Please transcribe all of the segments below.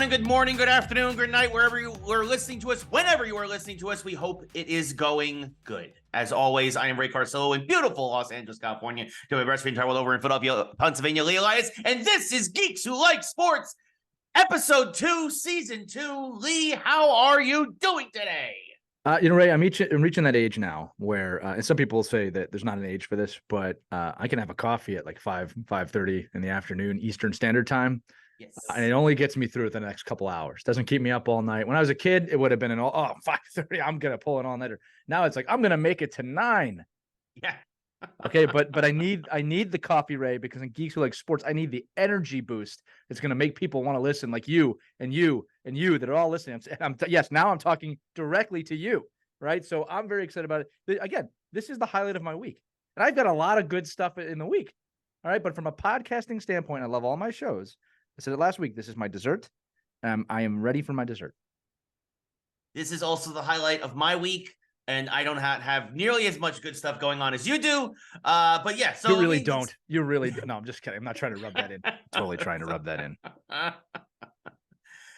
gentlemen, good morning, good afternoon, good night, wherever you are listening to us, whenever you are listening to us, we hope it is going good. As always, I am Ray Carsillo in beautiful Los Angeles, California, doing my best for the entire world over in Philadelphia, Pennsylvania, Lee Elias, and this is Geeks Who Like Sports, Episode 2, Season 2. Lee, how are you doing today? Ray, I'm reaching that age now where, and some people say that there's not an age for this, but I can have a coffee at like 5:30 in the afternoon Eastern Standard Time. Yes. And it only gets me through the next couple hours. Doesn't keep me up all night. When I was a kid, it would have been 5:30. I'm going to pull it on later. Now it's like, I'm going to make it to 9. Yeah. Okay. But I need the coffee, Ray, because in Geeks Who Like Sports, I need the energy boost. It's going to make people want to listen, like you and you and you that are all listening. Yes. Now I'm talking directly to you. Right. So I'm very excited about it. Again, this is the highlight of my week, and I've got a lot of good stuff in the week. All right. But from a podcasting standpoint, I love all my shows. I said it last week. This is my dessert. I am ready for my dessert. This is also the highlight of my week, and I don't have nearly as much good stuff going on as you do. But yeah, so you really don't. You really do. No, I'm just kidding. I'm not trying to rub that in. Totally trying to rub that in.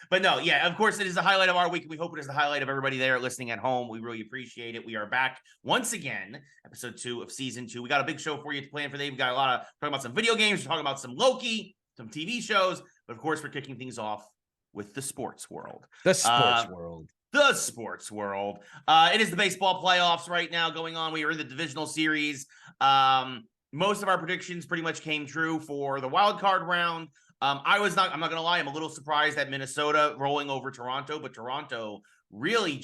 But no, yeah, of course, it is the highlight of our week. We hope it is the highlight of everybody there listening at home. We really appreciate it. We are back once again, episode 2 of season 2. We got a big show for you to plan for today. We got a lot of talking about some video games. We're talking about some Loki, some TV shows, but of course, we're kicking things off with the sports world. The sports world. The sports world. It is the baseball playoffs right now going on. We are in the divisional series. Most of our predictions pretty much came true for the wild card round. I'm not going to lie, I'm a little surprised at Minnesota rolling over Toronto, but Toronto really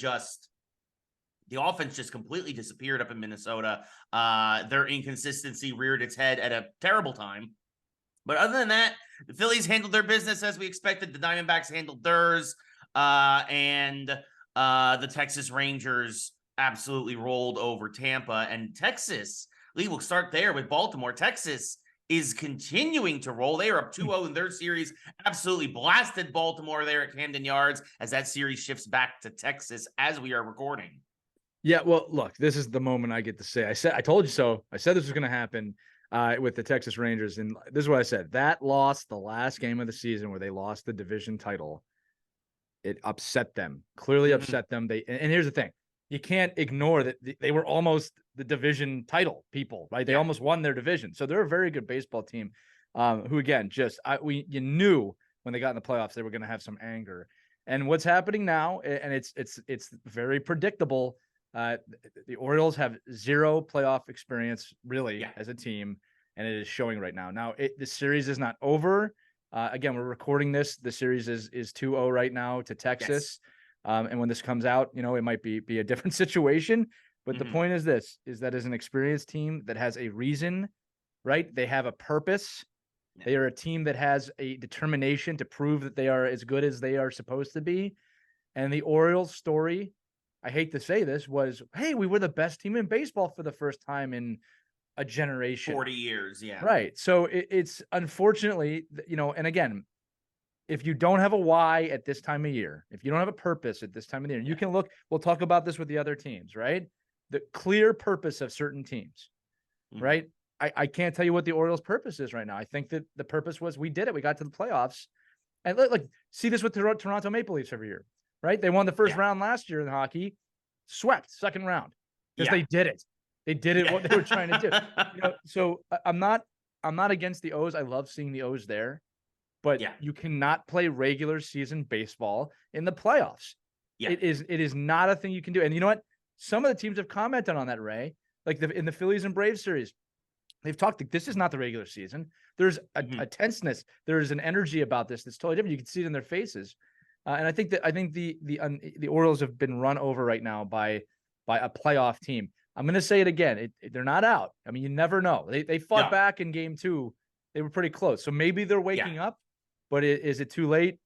the offense just completely disappeared up in Minnesota. Their inconsistency reared its head at a terrible time. But other than that, the Phillies handled their business as we expected. The Diamondbacks handled theirs. And the Texas Rangers absolutely rolled over Tampa. And Texas, Lee, we'll start there with Baltimore. Texas is continuing to roll. They are up 2-0 in their series. Absolutely blasted Baltimore there at Camden Yards as that series shifts back to Texas as we are recording. Yeah, well, look, this is the moment I get to say. I told you so. I said this was going to happen. With the Texas Rangers. And this is what I said. That loss, the last game of the season where they lost the division title, it upset them. Clearly upset them. And here's the thing. You can't ignore that they were almost the division title people, right? They almost won their division. So they're a very good baseball team who, again, you knew when they got in the playoffs, they were going to have some anger. And what's happening now, and it's very predictable. The Orioles have zero playoff experience, really, as a team, and it is showing right now. Now, the series is not over. Again, we're recording this. The series is 2-0 right now to Texas. Yes. And when this comes out, it might be a different situation. But the point is that as an experienced team that has a reason, right? They have a purpose. Yeah. They are a team that has a determination to prove that they are as good as they are supposed to be. And the Orioles story, I hate to say this, was, hey, we were the best team in baseball for the first time in a generation. 40 years, yeah. Right. So it's unfortunately, and again, if you don't have a why at this time of year, if you don't have a purpose at this time of the year, you can look, we'll talk about this with the other teams, right? The clear purpose of certain teams, right? I can't tell you what the Orioles' purpose is right now. I think that the purpose was we did it. We got to the playoffs. And look, see this with the Toronto Maple Leafs every year. Right? They won the first round last year in hockey, swept second round because they did it. They did it what they were trying to do. So I'm not against the O's. I love seeing the O's there, but you cannot play regular season baseball in the playoffs. Yeah. It is not a thing you can do. And you know what? Some of the teams have commented on that, Ray. Like in the Phillies and Braves series, they've talked. This is not the regular season. There's a tenseness. There's an energy about this that's totally different. You can see it in their faces. And I think the Orioles have been run over right now by a playoff team. I'm going to say it again. They're not out. I mean, you never know. They fought back in game 2. They were pretty close. So maybe they're waking up, but is it too late?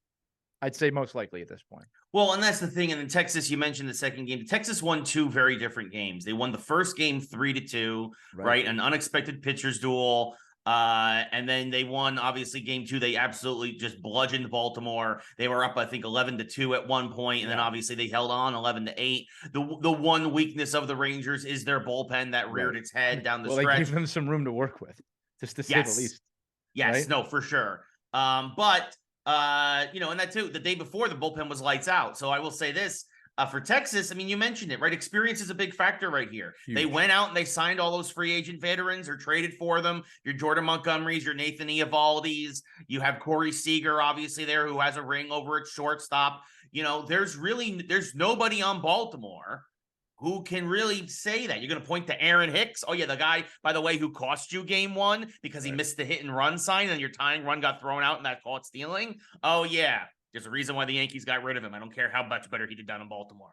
I'd say most likely at this point. Well, and that's the thing. And in Texas, you mentioned the second game. Texas won 2 very different games. They won the first game 3-2, right? An unexpected pitcher's duel. And then they won, obviously, game 2. They absolutely just bludgeoned Baltimore. They were up, I think, 11-2 at one point, and then obviously they held on 11-8. The one weakness of the Rangers is their bullpen that reared its head down the stretch. They gave them some room to work with, just to say the least. Yes, no, for sure. But And that too, the day before the bullpen was lights out. So I will say this. For Texas, I mean, you mentioned it, right? Experience is a big factor right here. Huge. They went out and they signed all those free agent veterans or traded for them. Your Jordan Montgomerys, your Nathan Eovaldi's. You have Corey Seager, obviously, there, who has a ring over at shortstop. There's nobody on Baltimore who can really say that. You're going to point to Aaron Hicks. Oh, yeah, the guy, by the way, who cost you game one because he missed the hit and run sign and your tying run got thrown out and that caught stealing. Oh, yeah. There's a reason why the Yankees got rid of him. I don't care how much better he did down in Baltimore.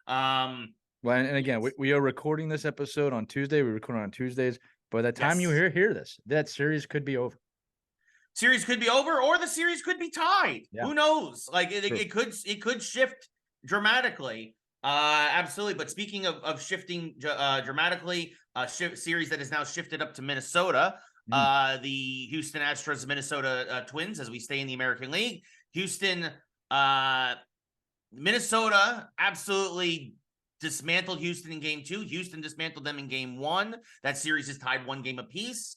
Well, and again, we are recording this episode on Tuesday. We record on Tuesdays. By the time you hear this, that series could be over. Series could be over, or the series could be tied. Yeah. Who knows? Like it could shift dramatically. Absolutely. But speaking of shifting dramatically, series that is now shifted up to Minnesota. The Houston Astros, Minnesota Twins, as we stay in the American League. Houston, Minnesota absolutely dismantled Houston in game 2. Houston dismantled them in game 1. That series is tied 1 game apiece.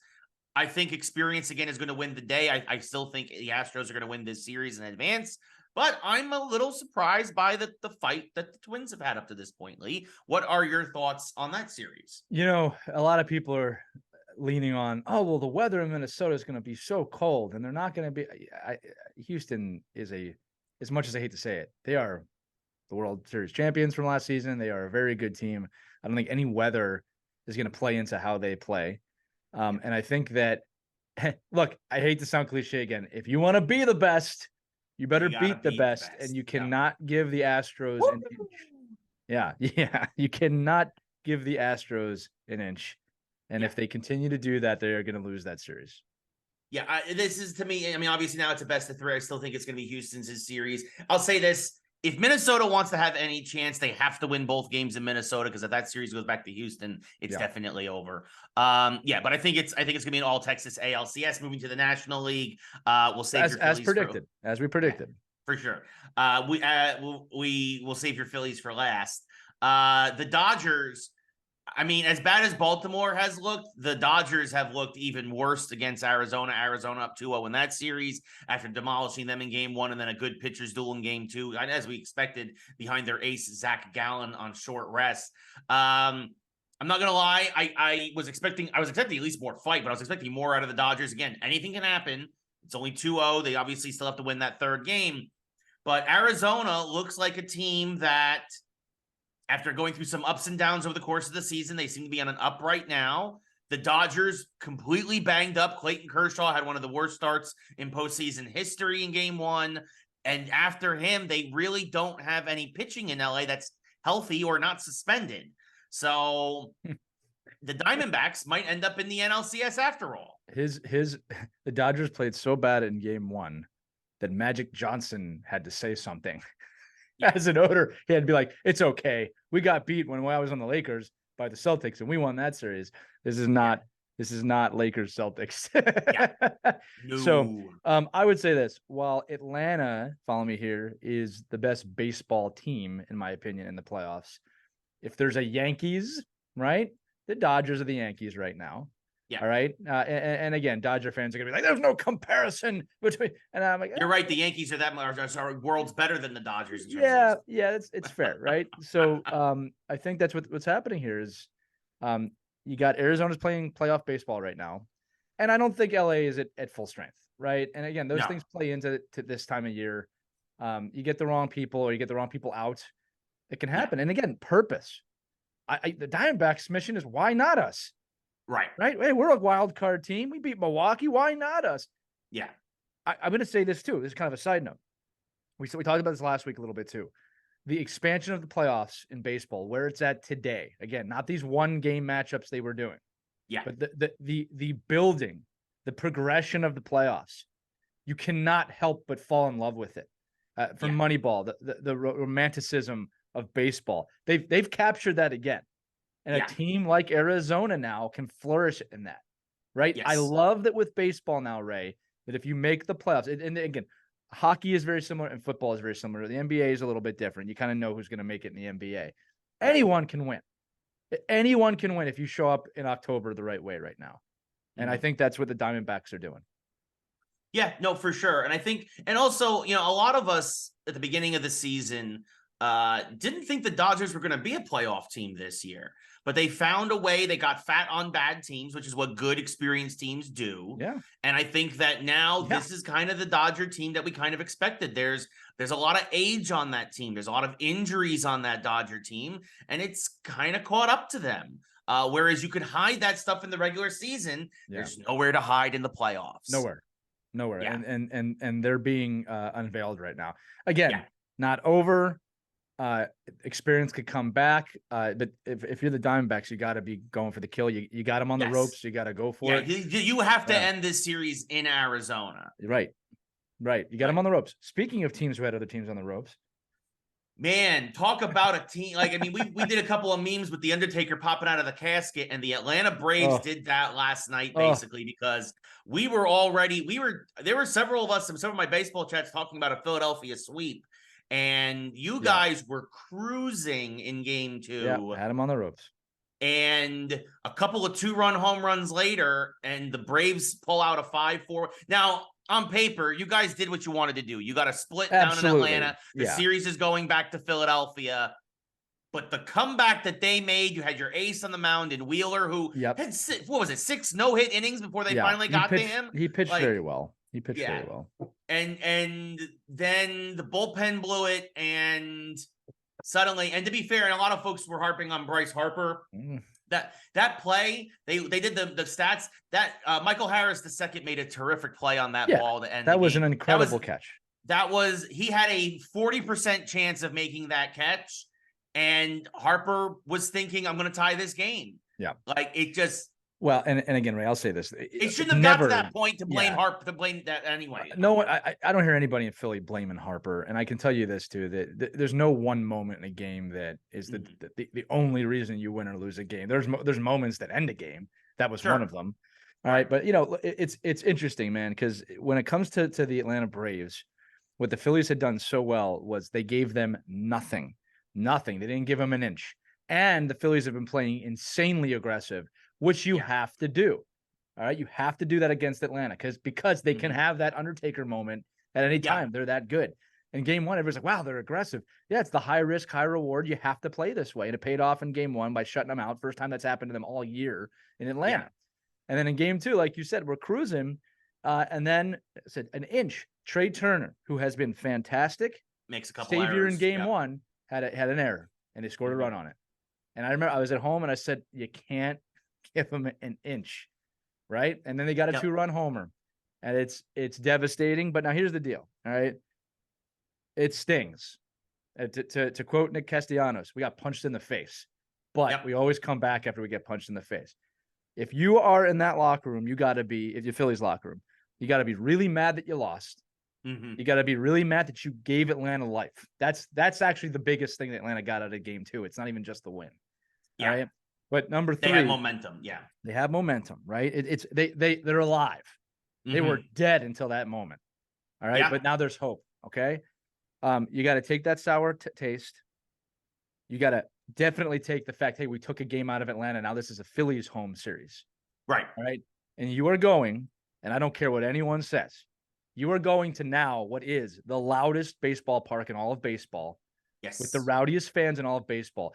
I think experience again is going to win the day. I still think the Astros are going to win this series in advance, but I'm a little surprised by the fight that the Twins have had up to this point. Lee, what are your thoughts on that series? A lot of people are leaning on, the weather in Minnesota is going to be so cold and they're not going to be. Houston is as much as I hate to say it, they are the World Series champions from last season. They are a very good team. I don't think any weather is going to play into how they play. And I think that, look, I hate to sound cliche again. If you want to be the best, you better beat the best. And you cannot give the Astros an inch. Yeah. You cannot give the Astros an inch. And if they continue to do that, they are going to lose that series. Yeah, this is, to me, I mean, obviously now it's a best of 3. I still think it's going to be Houston's series. I'll say this. If Minnesota wants to have any chance, they have to win both games in Minnesota, because if that series goes back to Houston, it's definitely over. But I think it's going to be an all Texas ALCS moving to the National League. We'll save as we predicted, for sure. We will save your Phillies for last. The Dodgers. I mean, as bad as Baltimore has looked, the Dodgers have looked even worse against Arizona. Arizona up 2-0 in that series after demolishing them in game 1 and then a good pitcher's duel in game 2, as we expected, behind their ace, Zach Gallen, on short rest. I'm not going to lie. I was expecting at least more fight, but I was expecting more out of the Dodgers. Again, anything can happen. It's only 2-0. They obviously still have to win that third game. But Arizona looks like a team that, after going through some ups and downs over the course of the season, they seem to be on an up right now. The Dodgers completely banged up. Clayton Kershaw had one of the worst starts in postseason history in game 1. And after him, they really don't have any pitching in LA that's healthy or not suspended. So the Diamondbacks might end up in the NLCS after all. The Dodgers played so bad in game 1 that Magic Johnson had to say something. As an owner, he had to be like, it's okay. We got beat when I was on the Lakers by the Celtics and we won that series. This is not Lakers Celtics. No. So I would say this, while Atlanta, follow me here, is the best baseball team, in my opinion, in the playoffs. If there's a Yankees, right? The Dodgers are the Yankees right now. Yeah. All right. And again, Dodger fans are gonna be like, "There's no comparison between." And I'm like, "You're right. The Yankees are world's better than the Dodgers." Yeah. It's fair, right? So, I think that's what's happening here is, you got Arizona's playing playoff baseball right now, and I don't think LA is at full strength, right? And again, those things play into this time of year. You get the wrong people, or you get the wrong people out. It can happen. And again, purpose. The Diamondbacks' mission is, why not us? Right. Hey, we're a wild card team. We beat Milwaukee. Why not us? Yeah. I'm going to say this too. This is kind of a side note. We talked about this last week a little bit too. The expansion of the playoffs in baseball, where it's at today. Again, not these 1-game matchups they were doing. Yeah. But the building, the progression of the playoffs, you cannot help but fall in love with it. From Moneyball, the romanticism of baseball, they've captured that again. And a team like Arizona now can flourish in that, right? Yes. I love that with baseball now, Ray, that if you make the playoffs, and again, hockey is very similar and football is very similar. The NBA is a little bit different. You kind of know who's going to make it in the NBA. Anyone can win. Anyone can win if you show up in October the right way right now. And I think that's what the Diamondbacks are doing. Yeah, no, for sure. And I think, and also, you know, a lot of us at the beginning of the season didn't think the Dodgers were going to be a playoff team this year, but they found a way. They got fat on bad teams, which is what good, experienced teams do. Yeah. And I think that now Yeah. this is kind of the Dodger team that we kind of expected. There's a lot of age on that team. There's a lot of injuries on that Dodger team, and it's kind of caught up to them. Whereas you could hide that stuff in the regular season, there's nowhere to hide in the playoffs. Nowhere. Yeah. And they're being unveiled right now. Again, not over. Experience could come back. But if you're the Diamondbacks, you got to be going for the kill. You got them on the ropes. You got to go for it. You have to end this series in Arizona. Right. You got them on the ropes. Speaking of teams who had other teams on the ropes. Man, talk about a team. Like, I mean, we did a couple of memes with the Undertaker popping out of the casket, and the Atlanta Braves did that last night, basically, because there were several of us in some of my baseball chats talking about a Philadelphia sweep, and you guys were cruising in game 2. Yeah, had them on the ropes. And a couple of 2-run home runs later, and the Braves pull out a 5-4. Now, on paper, you guys did what you wanted to do. You got a split down in Atlanta. The series is going back to Philadelphia. But the comeback that they made, you had your ace on the mound in Wheeler, who had 6 no-hit innings before they finally got to him. He pitched very well. Very well. And then the bullpen blew it, and suddenly, and to be fair, and a lot of folks were harping on Bryce Harper. That play, they did the stats that Michael Harris II made a terrific play on that ball to end. That was an incredible catch. He had a 40% chance of making that catch, and Harper was thinking, I'm going to tie this game. Yeah. Like, it just. Well, and again, Ray, I'll say this. It shouldn't have got to that point to blame Harper, to blame that anyway. No, I don't hear anybody in Philly blaming Harper. And I can tell you this, too, that there's no one moment in a game that is the only reason you win or lose a game. There's moments that end a game. That was one of them. All right. But, you know, it's interesting, man, because when it comes to the Atlanta Braves, what the Phillies had done so well was they gave them nothing. They didn't give them an inch. And the Phillies have been playing insanely aggressive, which you have to do. All right. You have to do that against Atlanta because they can have that Undertaker moment at any time. They're that good. In game 1, everyone's like, wow, they're aggressive. Yeah, it's the high risk, high reward. You have to play this way. And it paid off in game 1 by shutting them out. First time that's happened to them all year in Atlanta. Yeah. And then in game 2, like you said, we're cruising. And then I said an inch. Trey Turner, who has been fantastic, makes a couple savior errors. In game 1, had an error, and they scored a run on it. And I remember I was at home and I said, you can't give them an inch, right? And then they got a 2-run homer, and it's devastating. But now here's the deal, all right? It stings. To quote Nick Castellanos, we got punched in the face, but we always come back after we get punched in the face. If you are in that locker room, you got to be, if you're Phillies locker room, you got to be really mad that you lost. You got to be really mad that you gave Atlanta life. That's actually the biggest thing that Atlanta got out of game 2. It's not even just the win. Yeah. Right? But number 3, they have momentum. Yeah. They have momentum, right? They're alive. They were dead until that moment. All right. Yeah. But now there's hope. Okay. You got to take that sour taste. You got to definitely take the fact, hey, we took a game out of Atlanta. Now this is a Phillies home series. Right. All right. And you are going, and I don't care what anyone says, you are going to now what is the loudest baseball park in all of baseball. Yes. With the rowdiest fans in all of baseball.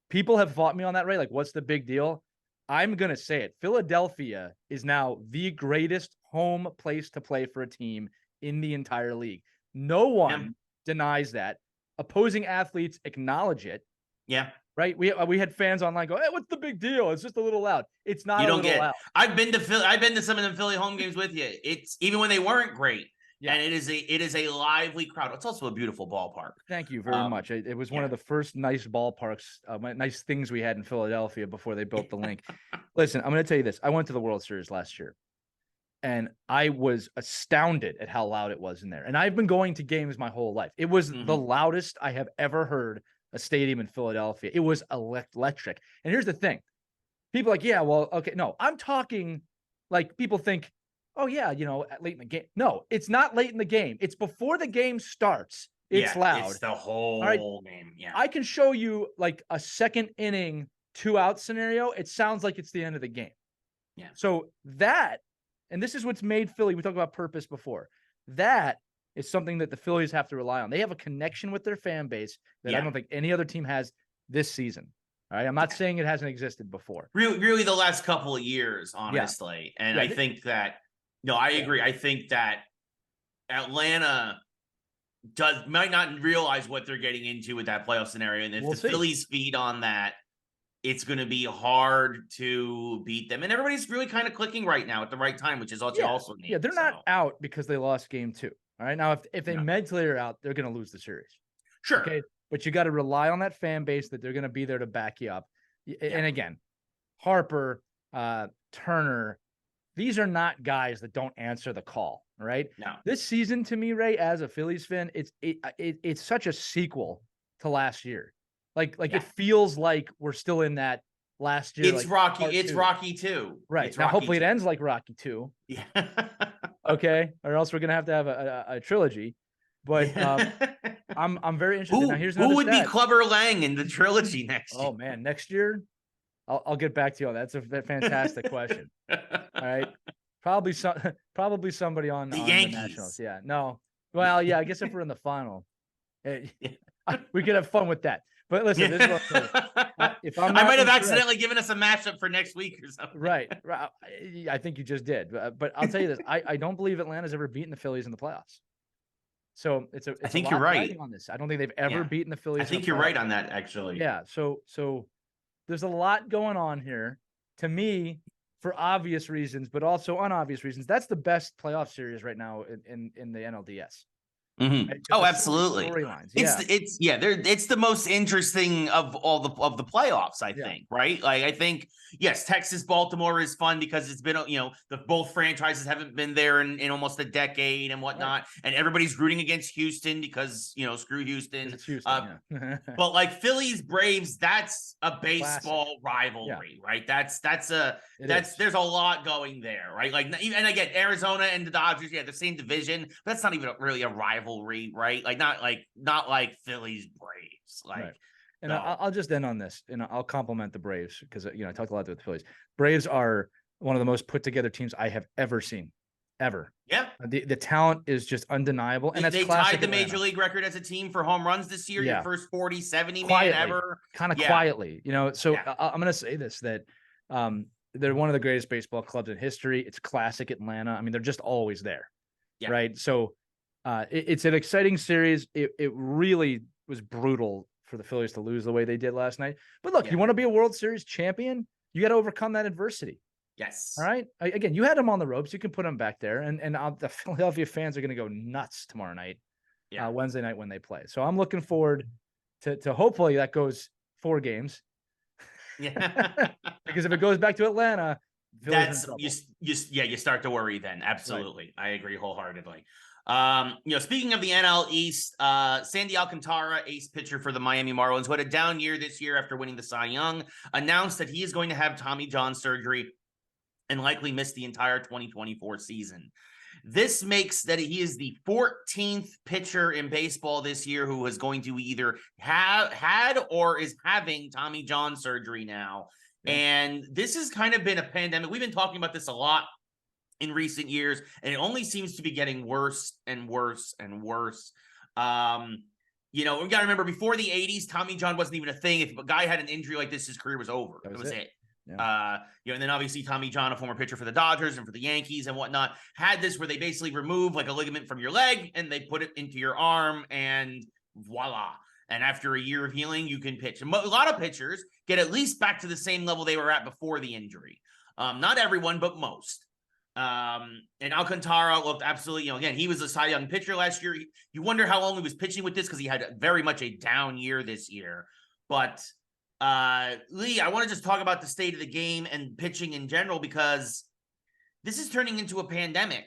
People have fought me on that, right? Like, what's the big deal? I'm going to say it. Philadelphia is now the greatest home place to play for a team in the entire league. No one denies that. Opposing athletes acknowledge it. Yeah. Right? We had fans online go, hey, what's the big deal? It's just a little loud. It's not loud. I've been to some of them Philly home games with you. It's even when they weren't great. Yeah. And it is a lively crowd. It's also a beautiful ballpark. Thank you very much. It was one of the first nice ballparks, nice things we had in Philadelphia before they built the link. Listen, I'm going to tell you this. I went to the World Series last year, and I was astounded at how loud it was in there. And I've been going to games my whole life. It was the loudest I have ever heard a stadium in Philadelphia. It was electric. And here's the thing. People are like, yeah, well, okay. No, I'm talking like people think, oh, yeah, late in the game. No, it's not late in the game. It's before the game starts. It's loud. It's the whole game. Yeah. I can show you like a second inning, 2-out scenario. It sounds like it's the end of the game. Yeah. So that And this is what's made Philly. We talked about purpose before. That is something that the Phillies have to rely on. They have a connection with their fan base that I don't think any other team has this season. All right. I'm not saying it hasn't existed before. Really the last couple of years, honestly. Yeah. And I think that, I agree. I think that Atlanta might not realize what they're getting into with that playoff scenario. And if the Phillies feed on that, it's going to be hard to beat them. And everybody's really kind of clicking right now at the right time, which is what you also need. Yeah, they're not out because they lost game 2. All right. Now, if they mentally are out, they're going to lose the series. Sure. Okay. But you got to rely on that fan base that they're going to be there to back you up. And again, Harper, Turner, these are not guys that don't answer the call. Right. No. This season to me, Ray, as a Phillies fan, it's such a sequel to last year. Like it feels like we're still in that last year. It's Rocky. It's Rocky 2. Right. Now, hopefully it ends like Rocky 2. Yeah. Okay. Or else we're going to have a trilogy. But I'm very interested. Now, here's who would be Clubber Lang in the trilogy next year? Oh, man. Next year, I'll get back to you on that. That's a fantastic question. All right. Probably somebody on the on Yankees. The Nationals. Yeah. No. Well, yeah, I guess if we're in the final, we could have fun with that. But listen, this is what if I might have accidentally given us a matchup for next week or something. Right. I think you just did. But I'll tell you this. I don't believe Atlanta's ever beaten the Phillies in the playoffs. So it's I think you're right on this. I don't think they've ever beaten the Phillies. I think you're right on that, actually. Yeah. So there's a lot going on here. To me, for obvious reasons, but also unobvious reasons, that's the best playoff series right now in the NLDS. Mm-hmm. Right? Oh, absolutely. Storylines. It's the most interesting of all the playoffs, I think, right? Like, I think, yes, Texas Baltimore is fun because it's been, both franchises haven't been there in almost a decade and whatnot, right. And everybody's rooting against Houston because screw Houston. It's Houston, but like Phillies Braves, that's a baseball rivalry, right? There's a lot going there, right? Like, and again, Arizona and the Dodgers, the same division, but that's not even really a rivalry, right? Like not like Phillies Braves, like. Right. And I'll just end on this, and I'll compliment the Braves because I talked a lot with the Phillies. Braves are one of the most put together teams I have ever seen, ever. Yeah, the talent is just undeniable, and they tied the major league record as a team for home runs this year. Your first 40-70 man ever, kind of quietly, So I'm going to say this that they're one of the greatest baseball clubs in history. It's classic Atlanta. I mean, they're just always there, right? So it's an exciting series. It really was brutal for the Phillies to lose the way they did last night. But look, you want to be a World Series champion, you got to overcome that adversity. Yes. All right. Again, you had them on the ropes. You can put them back there. And the Philadelphia fans are going to go nuts tomorrow night, Wednesday night when they play. So I'm looking forward to hopefully that goes 4 games. Yeah. Because if it goes back to Atlanta, that's you start to worry then. Absolutely. Right. I agree wholeheartedly. Speaking of the NL East, Sandy Alcantara, ace pitcher for the Miami Marlins, who had a down year this year after winning the Cy Young, announced that he is going to have Tommy John surgery and likely miss the entire 2024 season. This makes that he is the 14th pitcher in baseball this year who is going to either have had or is having Tommy John surgery now. Yeah. And this has kind of been a pandemic. We've been talking about this a lot in recent years, and it only seems to be getting worse and worse and worse. We got to remember before the 80s, Tommy John wasn't even a thing. If a guy had an injury like this, his career was over. That was it. Yeah. And then obviously Tommy John, a former pitcher for the Dodgers and for the Yankees and whatnot, had this where they basically remove like a ligament from your leg and they put it into your arm and voila. And after a year of healing, you can pitch. And a lot of pitchers get at least back to the same level they were at before the injury. Not everyone, but most. And Alcantara looked absolutely, again, he was a Cy Young pitcher last year. You wonder how long he was pitching with this because he had very much a down year this year. But Lee, I want to just talk about the state of the game and pitching in general because this is turning into a pandemic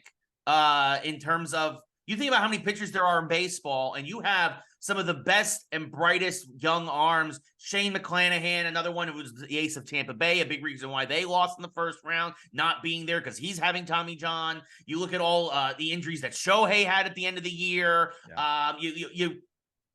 in terms of, you think about how many pitchers there are in baseball, and you have some of the best and brightest young arms. Shane McClanahan, another one who was the ace of Tampa Bay, a big reason why they lost in the first round, not being there because he's having Tommy John. You look at all the injuries that Shohei had at the end of the year. Yeah.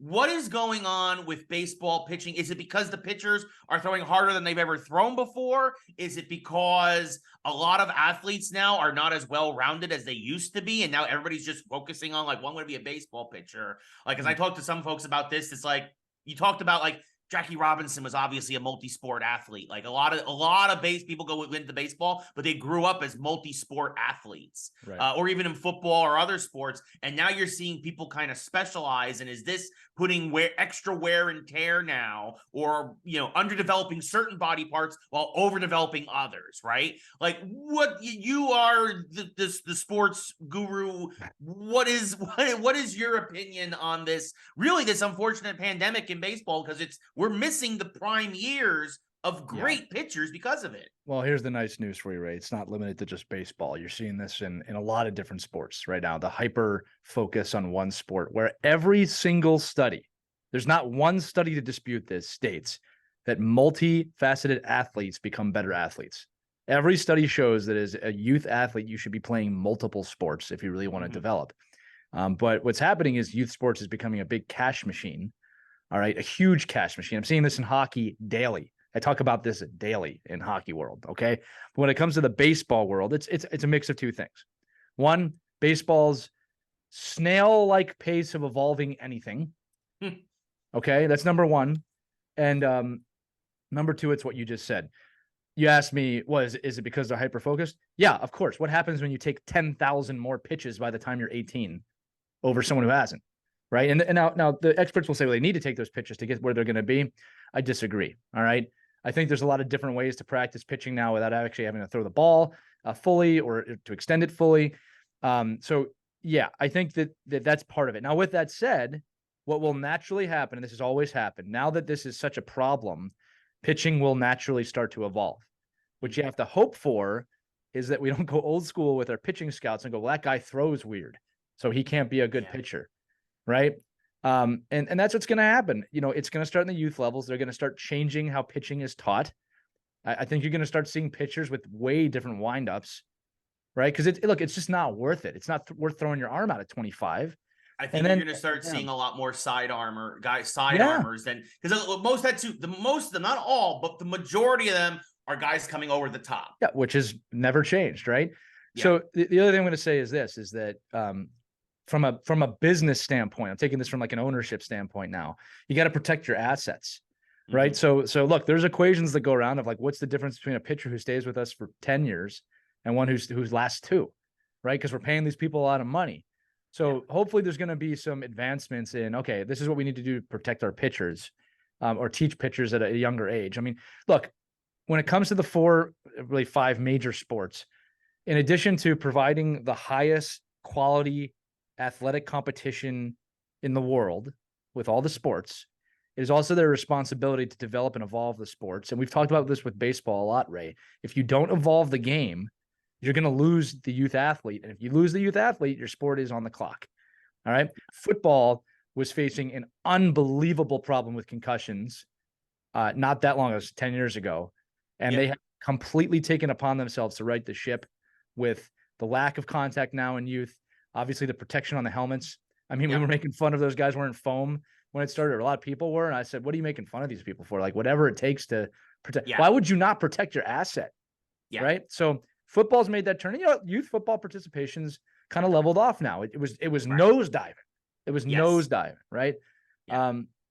What is going on with baseball pitching? Is it because the pitchers are throwing harder than they've ever thrown before? Is it because a lot of athletes now are not as well-rounded as they used to be, and now everybody's just focusing on, like, well, I'm going to be a baseball pitcher? Like, as I talked to some folks about this, it's like, you talked about, like, Jackie Robinson was obviously a multi-sport athlete. Like, a lot of base people go into baseball, but they grew up as multi-sport athletes, Right. or even in football or other sports. And now you're seeing people kind of specialize. And is this putting extra wear and tear now, or underdeveloping certain body parts while overdeveloping others? Right? Like, what you are the sports guru. What is your opinion on this? Really, this unfortunate pandemic in baseball, because we're missing the prime years of great pitchers because of it. Well, here's the nice news for you, Ray. It's not limited to just baseball. You're seeing this in a lot of different sports right now. The hyper focus on one sport, where every single study, there's not one study to dispute this, states that multifaceted athletes become better athletes. Every study shows that as a youth athlete, you should be playing multiple sports if you really want to develop. But what's happening is youth sports is becoming a big cash machine. All right, a huge cash machine. I'm seeing this in hockey daily. I talk about this daily in hockey world. Okay, but when it comes to the baseball world, it's a mix of two things. One, baseball's snail-like pace of evolving anything. Okay, that's number one. And number two, it's what you just said. You asked me, is it because they're hyper-focused? Yeah, of course. What happens when you take 10,000 more pitches by the time you're 18 over someone who hasn't? Right. And now the experts will say, well, they need to take those pitches to get where they're going to be. I disagree. All right. I think there's a lot of different ways to practice pitching now without actually having to throw the ball fully or to extend it fully. So, yeah, I think that's part of it. Now, with that said, what will naturally happen, and this has always happened, now that this is such a problem, pitching will naturally start to evolve. What you have to hope for is that we don't go old school with our pitching scouts and go, well, that guy throws weird, so he can't be a good pitcher. Right. And that's what's going to happen. It's going to start in the youth levels. They're going to start changing how pitching is taught. I think you're going to start seeing pitchers with way different windups. Right. Because it's just not worth it. It's not worth throwing your arm out at 25. I think you're going to start seeing a lot more side armors than, because most of them, not all, but the majority of them are guys coming over the top. Yeah, which has never changed. Right. Yeah. So the other thing I'm going to say is this, is that from a business standpoint, I'm taking this from like an ownership standpoint now, you got to protect your assets, right? So look, there's equations that go around of like, what's the difference between a pitcher who stays with us for 10 years and one who's lasts 2, right? Because we're paying these people a lot of money. So hopefully there's going to be some advancements in, okay, this is what we need to do to protect our pitchers, or teach pitchers at a younger age. I mean, look, when it comes to the 5 major sports, in addition to providing the highest quality athletic competition in the world with all the sports, it is also their responsibility to develop and evolve the sports. And we've talked about this with baseball a lot, Ray. If you don't evolve the game, you're going to lose the youth athlete. And if you lose the youth athlete, your sport is on the clock. All right. Football was facing an unbelievable problem with concussions not that long, it was 10 years ago. And they have completely taken upon themselves to right the ship with the lack of contact now in youth. Obviously, the protection on the helmets. I mean, we were making fun of those guys wearing foam when it started. A lot of people were. And I said, what are you making fun of these people for? Like, whatever it takes to protect. Why would you not protect your asset? Right. So football's made that turn. Youth football participation's kind of leveled off now. It was nosediving. It was nosediving. Right.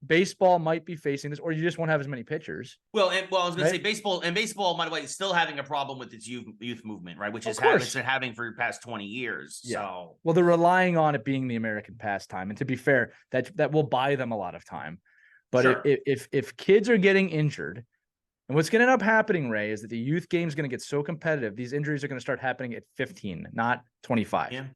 Baseball might be facing this, or you just won't have as many pitchers. Well, I was going to say baseball, by the way, is still having a problem with its youth movement, right? Which is it's been having for the past 20 years. Yeah. So, well, they're relying on it being the American pastime, and to be fair, that will buy them a lot of time. But if kids are getting injured, and what's going to end up happening, Ray, is that the youth game is going to get so competitive, these injuries are going to start happening at 15, not 25. Yeah. All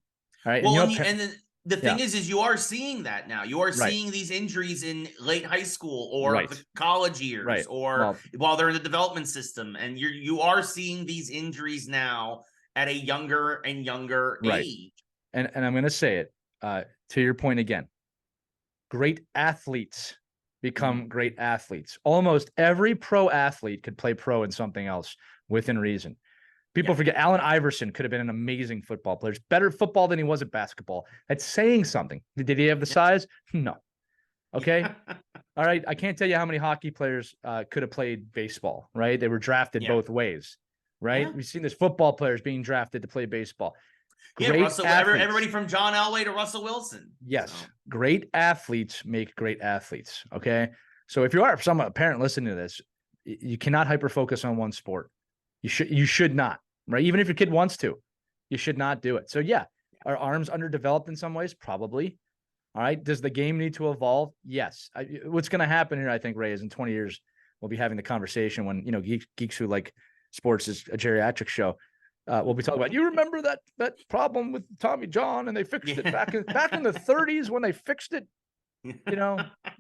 right. Well, and the thing is you are seeing that now. You are seeing these injuries in late high school or the college years, or while they're in the development system, and you are seeing these injuries now at a younger and younger age. And I'm going to say it to your point again. Great athletes become great athletes. Almost every pro athlete could play pro in something else within reason. People forget Allen Iverson could have been an amazing football player. Better football than he was at basketball. That's saying something. Did he have the size? No. Okay. All right. I can't tell you how many hockey players could have played baseball, right? They were drafted Yeah. both ways, right? Yeah. We've seen this football players being drafted to play baseball. Yeah, Great Russell, athletes. everybody from John Elway to Russell Wilson. Yes. So. Great athletes make great athletes. Okay. So if you are some parent listening to this, you cannot hyper focus on one sport. You should not, right? Even if your kid wants to, you should not do it. So yeah, are arms underdeveloped in some ways? Probably. All right. Does the game need to evolve? Yes. What's going to happen here, I think, Ray, is in 20 years, we'll be having the conversation when, Geeks Who Like Sports is a geriatric show. We'll be talking about, you remember that problem with Tommy John, and they fixed it back in the 30s when they fixed it,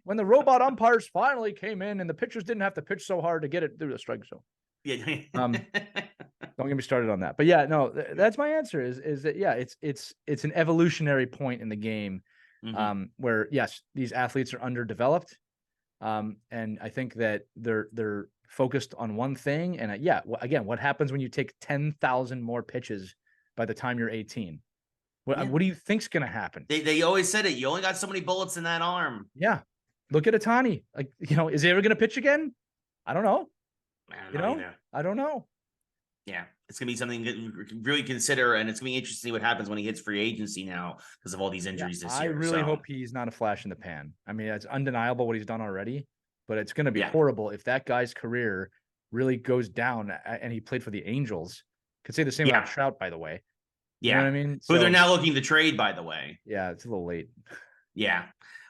when the robot umpires finally came in and the pitchers didn't have to pitch so hard to get it through the strike zone. Yeah. Don't get me started on that. But yeah, no, that's my answer is that, yeah, it's an evolutionary point in the game, where yes, these athletes are underdeveloped. And I think that they're focused on one thing. And again, what happens when you take 10,000 more pitches by the time you're 18? What do you think's going to happen? They always said it. You only got so many bullets in that arm. Yeah. Look at Otani. Like, is he ever going to pitch again? I don't know. I don't know. Yeah, it's going to be something to really consider, and it's going to be interesting what happens when he hits free agency now because of all these injuries this year. I really hope he's not a flash in the pan. I mean, it's undeniable what he's done already, but it's going to be horrible if that guy's career really goes down, and he played for the Angels. Could say the same about Trout, by the way. Yeah. You know what I mean? Who they're now looking to trade, by the way. Yeah, it's a little late. Yeah.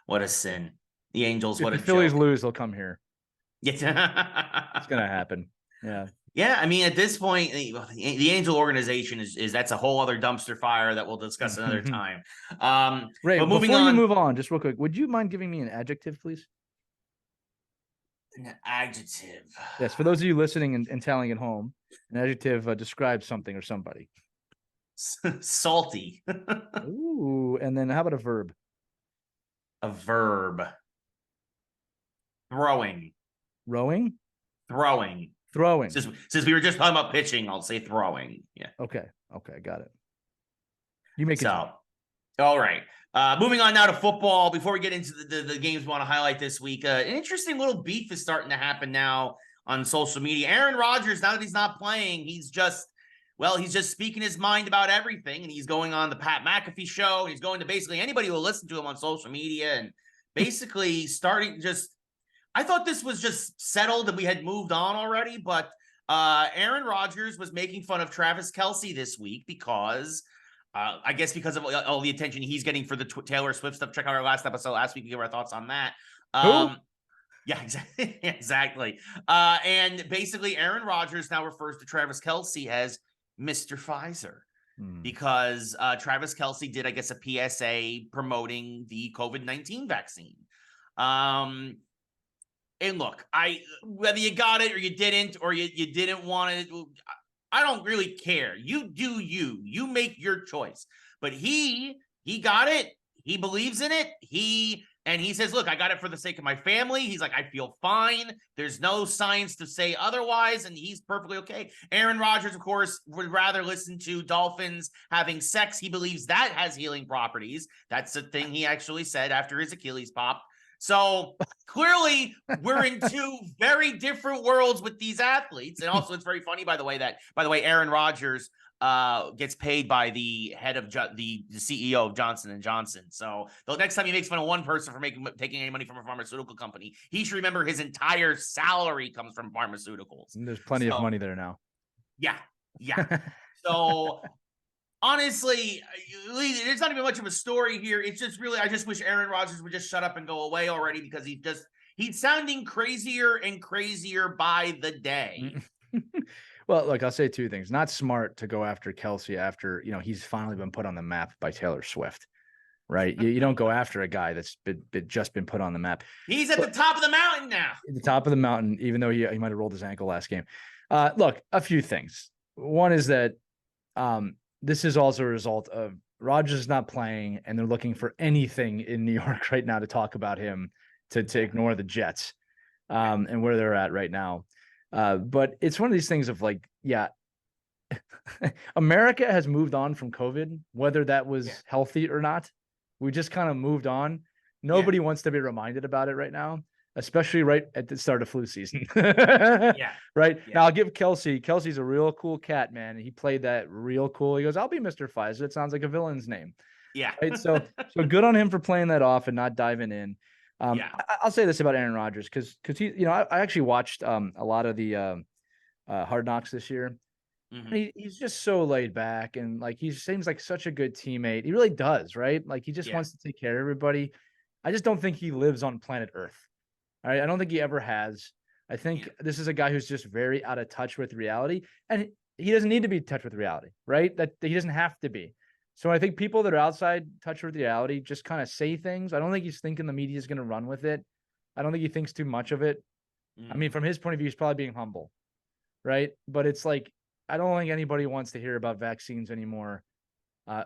What a sin. The Angels, what a joke. If the Phillies joke. lose, they'll come here. It's going to happen. Yeah. Yeah, I mean, at this point, the Angel organization is that's a whole other dumpster fire that we'll discuss another time. Ray, but moving before on, you move on, just real quick, would you mind giving me an adjective, please? An adjective. Yes, for those of you listening and tallying at home, an adjective describes something or somebody. Salty. Ooh, and then how about a verb? A verb. Throwing. Rowing? Throwing. Throwing. Since we were just talking about pitching, I'll say throwing. Yeah. Okay, got it. You make it. So, all right. Moving on now to football. Before we get into the games we want to highlight this week, an interesting little beef is starting to happen now on social media. Aaron Rodgers, now that he's not playing, he's just speaking his mind about everything, and he's going on the Pat McAfee show. He's going to basically anybody who will listen to him on social media, and basically starting just. I thought this was just settled and we had moved on already, but Aaron Rodgers was making fun of Travis Kelce this week because, I guess because of all the attention he's getting for the Taylor Swift stuff. Check out our last episode last week to give our thoughts on that. Yeah, exactly. And basically Aaron Rodgers now refers to Travis Kelce as Mr. Pfizer because Travis Kelce did, I guess, a PSA promoting the COVID-19 vaccine. And look, whether you got it or you didn't, or you didn't want it, I don't really care. You do you. You make your choice. But he got it. He believes in it. He says, look, I got it for the sake of my family. He's like, I feel fine. There's no science to say otherwise, and he's perfectly okay. Aaron Rodgers, of course, would rather listen to dolphins having sex. He believes that has healing properties. That's the thing he actually said after his Achilles popped. So clearly we're in two very different worlds with these athletes. And also it's very funny, by the way, Aaron Rodgers gets paid by the head of the CEO of Johnson & Johnson. So the next time he makes fun of one person for taking any money from a pharmaceutical company, he should remember his entire salary comes from pharmaceuticals. And there's plenty of money there now. Yeah. So honestly, there's not even much of a story here. It's just really, I just wish Aaron Rodgers would just shut up and go away already, because he's sounding crazier and crazier by the day. Well, look, I'll say two things. Not smart to go after Kelce after, he's finally been put on the map by Taylor Swift, right? You don't go after a guy that's just been put on the map. He's at the top of the mountain now. At the top of the mountain, even though he might have rolled his ankle last game. Look, a few things. One is that, this is also a result of Rodgers not playing, and they're looking for anything in New York right now to talk about him to ignore the Jets and where they're at right now. But it's one of these things of like, America has moved on from COVID, whether that was healthy or not. We just kind of moved on. Nobody wants to be reminded about it right now, especially right at the start of flu season. Yeah. Right. Yeah. Now I'll give Kelsey's a real cool cat, man. He played that real cool. He goes, I'll be Mr. Pfizer. It sounds like a villain's name. Yeah. Right. So good on him for playing that off and not diving in. Yeah. I'll say this about Aaron Rodgers because he, I actually watched a lot of the Hard Knocks this year. Mhm. He's just so laid back and like he seems like such a good teammate. He really does, right? Like he just Yeah. wants to take care of everybody. I just don't think he lives on planet Earth. All right. I don't think he ever has. I think this is a guy who's just very out of touch with reality. And he doesn't need to be in touch with reality, right? That he doesn't have to be. So I think people that are outside touch with reality just kind of say things. I don't think he's thinking the media is going to run with it. I don't think he thinks too much of it. I mean, from his point of view, he's probably being humble, right? But it's like, I don't think anybody wants to hear about vaccines anymore.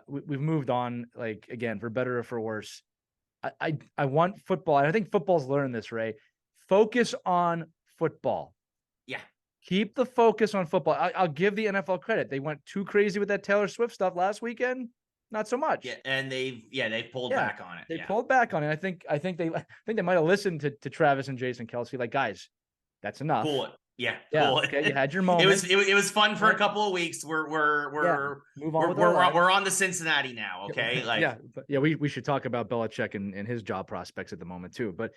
We've moved on, like, again, for better or for worse. I want football. And I think football's learned this, Ray. Focus on football. Yeah. Keep the focus on football. I'll give the NFL credit. They went too crazy with that Taylor Swift stuff last weekend. Not so much. Yeah, and they've pulled back on it. They pulled back on it. I think they might have listened to Travis and Jason Kelsey. Like, guys, that's enough. Cool it. Yeah. Cool. Okay, you had your moment. It was fun for a couple of weeks. We're on to Cincinnati now. Okay. Like we should talk about Belichick and his job prospects at the moment too. But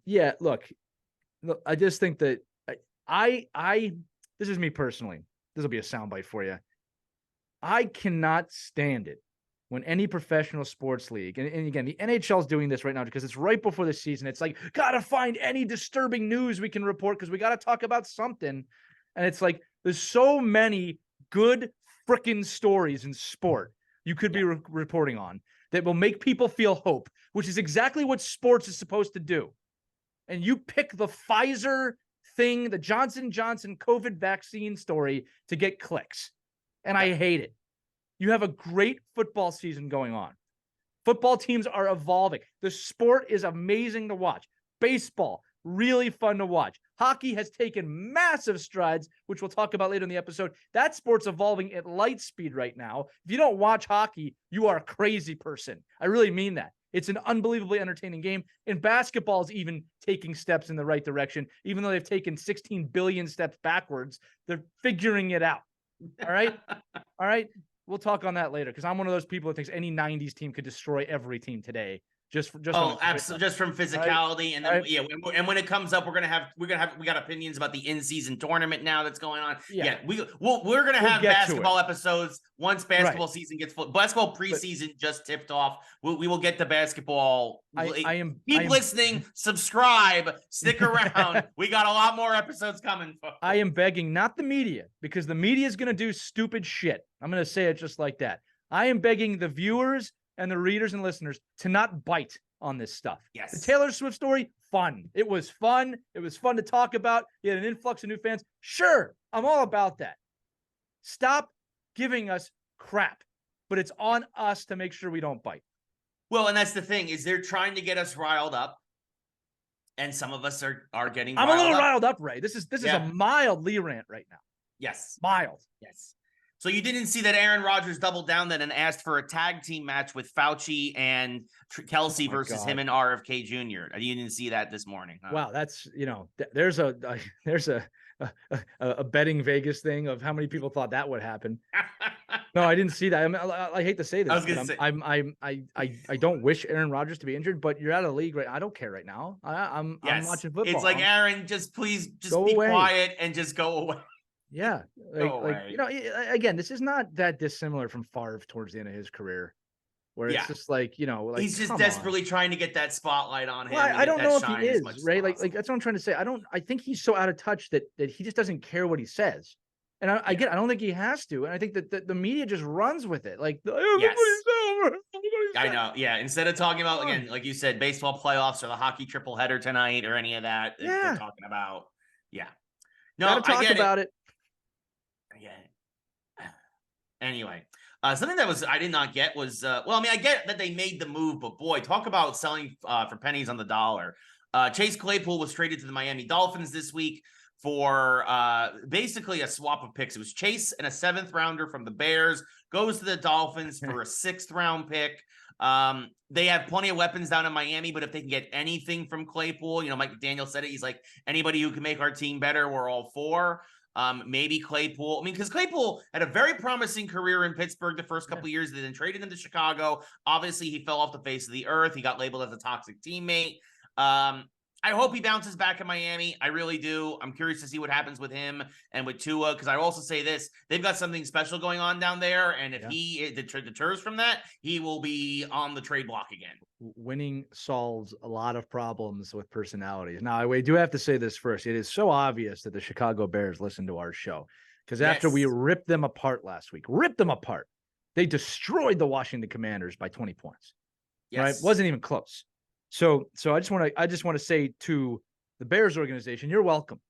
yeah. Look, I just think that I this is me personally. This will be a soundbite for you. I cannot stand it when any professional sports league, and again, the NHL is doing this right now because it's right before the season. It's like, gotta find any disturbing news we can report because we got to talk about something. And it's like, there's so many good freaking stories in sport you could be reporting on that will make people feel hope, which is exactly what sports is supposed to do. And you pick the Pfizer thing, the Johnson & Johnson COVID vaccine story to get clicks. And I hate it. You have a great football season going on. Football teams are evolving. The sport is amazing to watch. Baseball, really fun to watch. Hockey has taken massive strides, which we'll talk about later in the episode. That sport's evolving at light speed right now. If you don't watch hockey, you are a crazy person. I really mean that. It's an unbelievably entertaining game. And basketball is even taking steps in the right direction. Even though they've taken 16 billion steps backwards, they're figuring it out. All right. All right. We'll talk on that later because I'm one of those people that thinks any 90s team could destroy every team today. Absolutely, just from physicality, and then and when it comes up, we got opinions about the in-season tournament now that's going on. We're gonna have basketball episodes once basketball season gets full. Basketball preseason just tipped off. We will get to basketball. Keep listening, subscribe, stick around. We got a lot more episodes coming. I am begging, not the media, because the media is gonna do stupid shit. I'm gonna say it just like that. I am begging the viewers and the readers and listeners to not bite on this stuff. Yes. The Taylor Swift story, fun. It was fun. It was fun to talk about. You had an influx of new fans. Sure, I'm all about that. Stop giving us crap, but it's on us to make sure we don't bite. Well, and that's the thing, is they're trying to get us riled up, and some of us are getting I'm a little riled up, Ray. This is a mild Lee rant right now. Yes. Mild. Yes. So you didn't see that Aaron Rodgers doubled down then and asked for a tag team match with Fauci and Kelsey versus him and RFK Jr. You didn't see that this morning. Huh? Wow, that's there's a betting Vegas thing of how many people thought that would happen. No, I didn't see that. I mean, I hate to say this. I was gonna say I don't wish Aaron Rodgers to be injured, but you're out of the league, right? I don't care right now. I'm watching football. It's like, Aaron, just please be quiet and just go away. Yeah, again, this is not that dissimilar from Favre towards the end of his career, where it's just like, he's just desperately trying to get that spotlight on him. Well, I don't know if he is, right? Like that's what I'm trying to say. I think he's so out of touch that he just doesn't care what he says. And I don't think he has to. And I think that the media just runs with it. Like, I know. Yeah. Instead of talking about, again, like you said, baseball playoffs or the hockey triple header tonight or any of that, they're talking about. Yeah. No, gotta talk about it. Anyway, something that I did not get was, I get that they made the move, but boy, talk about selling for pennies on the dollar. Chase Claypool was traded to the Miami Dolphins this week for basically a swap of picks. It was Chase and a 7th rounder from the Bears goes to the Dolphins for a 6th round pick. They have plenty of weapons down in Miami, but if they can get anything from Claypool, Mike Daniel said it. He's like, anybody who can make our team better, we're all for. Maybe Claypool. Because Claypool had a very promising career in Pittsburgh the first couple of years. They then traded him to Chicago. Obviously, he fell off the face of the earth. He got labeled as a toxic teammate. I hope he bounces back in Miami. I really do. I'm curious to see what happens with him and with Tua, because I also say this, they've got something special going on down there, and if he deters from that, he will be on the trade block again. Winning solves a lot of problems with personalities. Now, I do have to say this first. It is so obvious that the Chicago Bears listen to our show, because after we ripped them apart last week, they destroyed the Washington Commanders by 20 points. Yes. Right? Wasn't even close. So I just want to say to the Bears organization, you're welcome.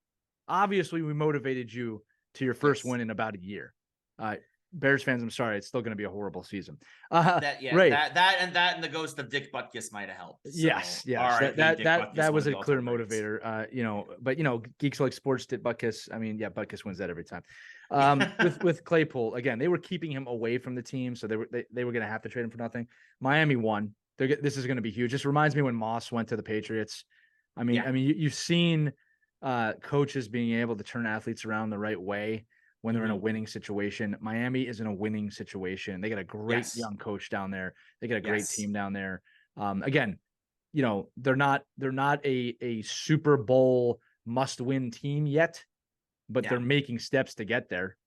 Obviously, we motivated you to your first win in about a year. Bears fans, I'm sorry, it's still going to be a horrible season. That and the ghost of Dick Butkus might have helped. So, yes. That was a clear motivator. But Geeks Who Like Sports did Butkus. I mean, Butkus wins that every time. With Claypool, again, they were keeping him away from the team, so they were going to have to trade him for nothing. Miami won. This is going to be huge. Just reminds me when Moss went to the Patriots. I mean, you've seen coaches being able to turn athletes around the right way when they're in a winning situation. Miami is in a winning situation. They got a great young coach down there. They got a great team down there. Again, they're not a Super Bowl must-win team yet, but they're making steps to get there.